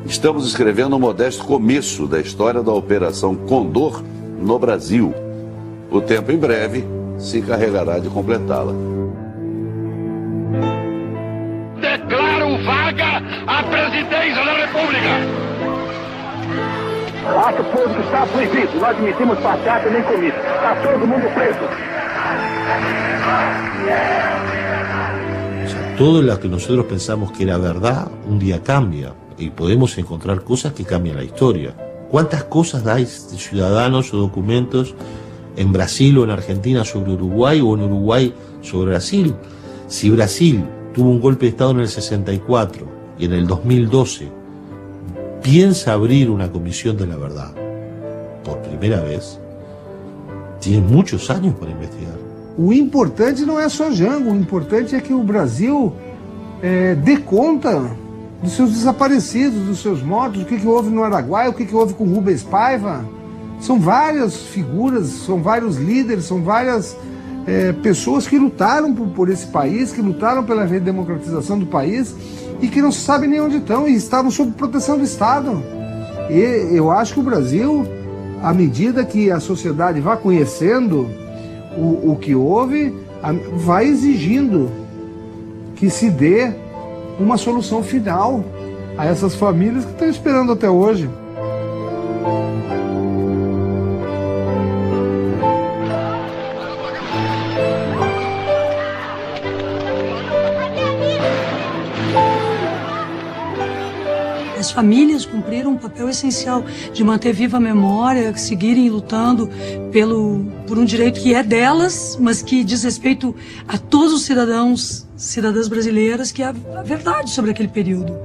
Estamos escrevendo um modesto começo da história da Operação Condor no Brasil. O tempo em breve se encarregará de completá-la. Declaro vaga a presidência da República. Ato público está proibido. Não admitimos passeata nem comício. Está todo mundo preso. O sea, todo lo que nosotros pensamos que era verdad, un día cambia. Y podemos encontrar cosas que cambian la historia. ¿Cuántas cosas dais de ciudadanos o documentos en Brasil o en Argentina sobre Uruguay, o en Uruguay sobre Brasil? Si Brasil tuvo un golpe de Estado en el 64 y en el 2012 piensa abrir una comisión de la verdad por primera vez, tiene muchos años para investigar. O importante não é só Jango, o importante é que o Brasil dê conta dos seus desaparecidos, dos seus mortos, o que houve no Araguaia, o que houve com Rubens Paiva. São várias figuras, são vários líderes, são várias pessoas que lutaram por esse país, que lutaram pela redemocratização do país e que não se sabe nem onde estão e estavam sob proteção do Estado. E eu acho que o Brasil, à medida que a sociedade vai conhecendo o que houve, vai exigindo que se dê uma solução final a essas famílias que estão esperando até hoje. As famílias cumpriram um papel essencial de manter viva a memória, seguirem lutando por um direito que é delas, mas que diz respeito a todos os cidadãs brasileiras, que é a verdade sobre aquele período.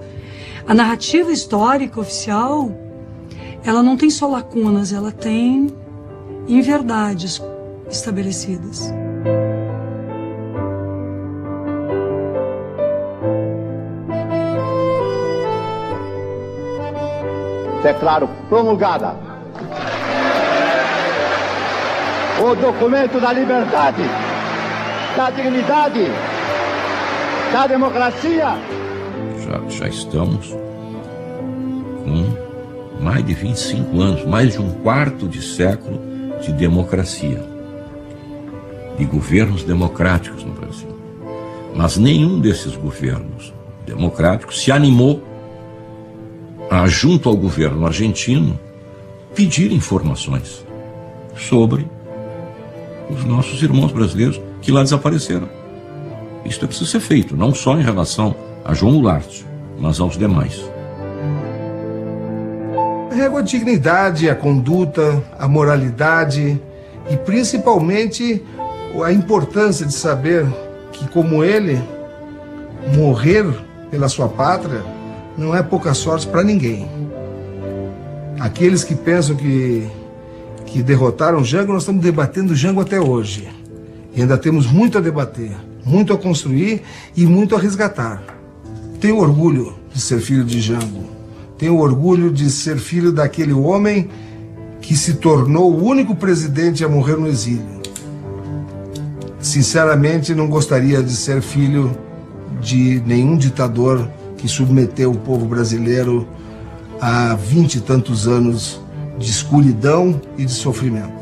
A narrativa histórica oficial, ela não tem só lacunas, ela tem inverdades estabelecidas. Declaro promulgada o documento da liberdade, da dignidade, da democracia. Já estamos com mais de 25 anos, mais de um quarto de século de democracia, de governos democráticos no Brasil. Mas nenhum desses governos democráticos se animou a, junto ao governo argentino, pedir informações sobre os nossos irmãos brasileiros que lá desapareceram. Isso é preciso ser feito, não só em relação a João Goulart, mas aos demais. carregam a dignidade, a conduta, a moralidade e principalmente a importância de saber que, como ele, morrer pela sua pátria não é pouca sorte para ninguém. Aqueles que pensam que derrotaram Jango, nós estamos debatendo Jango até hoje. E ainda temos muito a debater, muito a construir e muito a resgatar. Tenho orgulho de ser filho de Jango. Tenho orgulho de ser filho daquele homem que se tornou o único presidente a morrer no exílio. Sinceramente, não gostaria de ser filho de nenhum ditador que submeteu o povo brasileiro a 20 e tantos anos de escuridão e de sofrimento.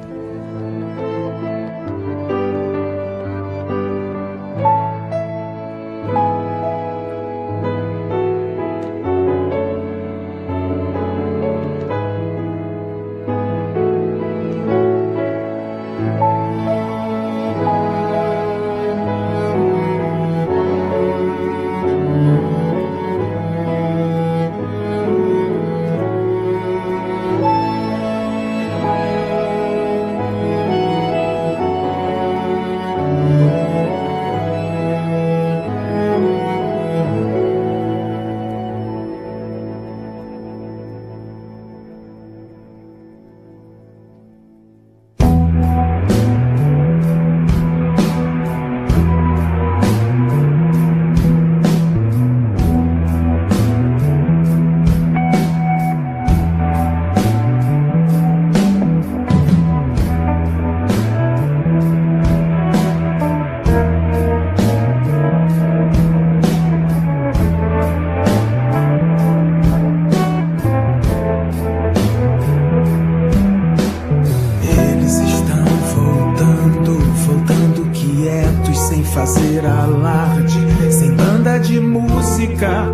fazer alarde, sem banda de música,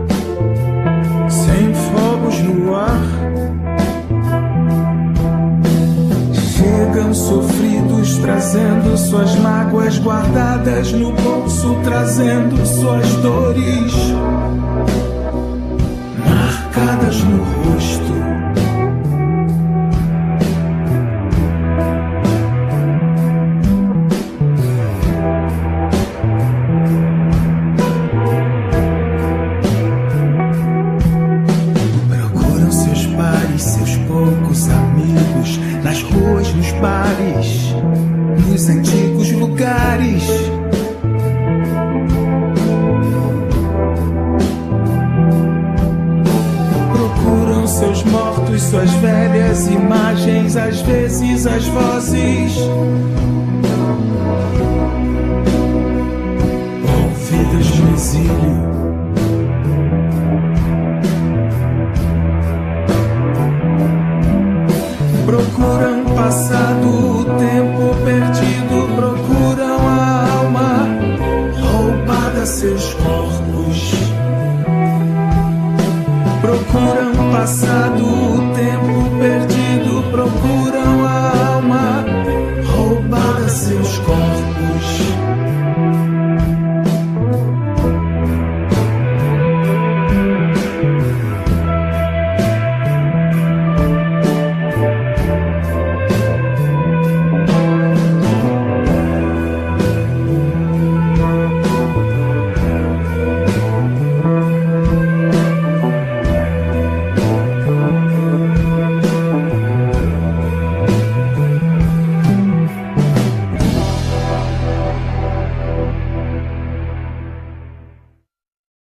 sem fogos no ar. Chegam sofridos, trazendo suas mágoas guardadas no bolso, trazendo suas dores marcadas no rosto. Seus poucos amigos, nas ruas, nos bares, nos antigos lugares. Procuram seus mortos, suas velhas imagens, às vezes as vozes ouvidas no exílio. Procuram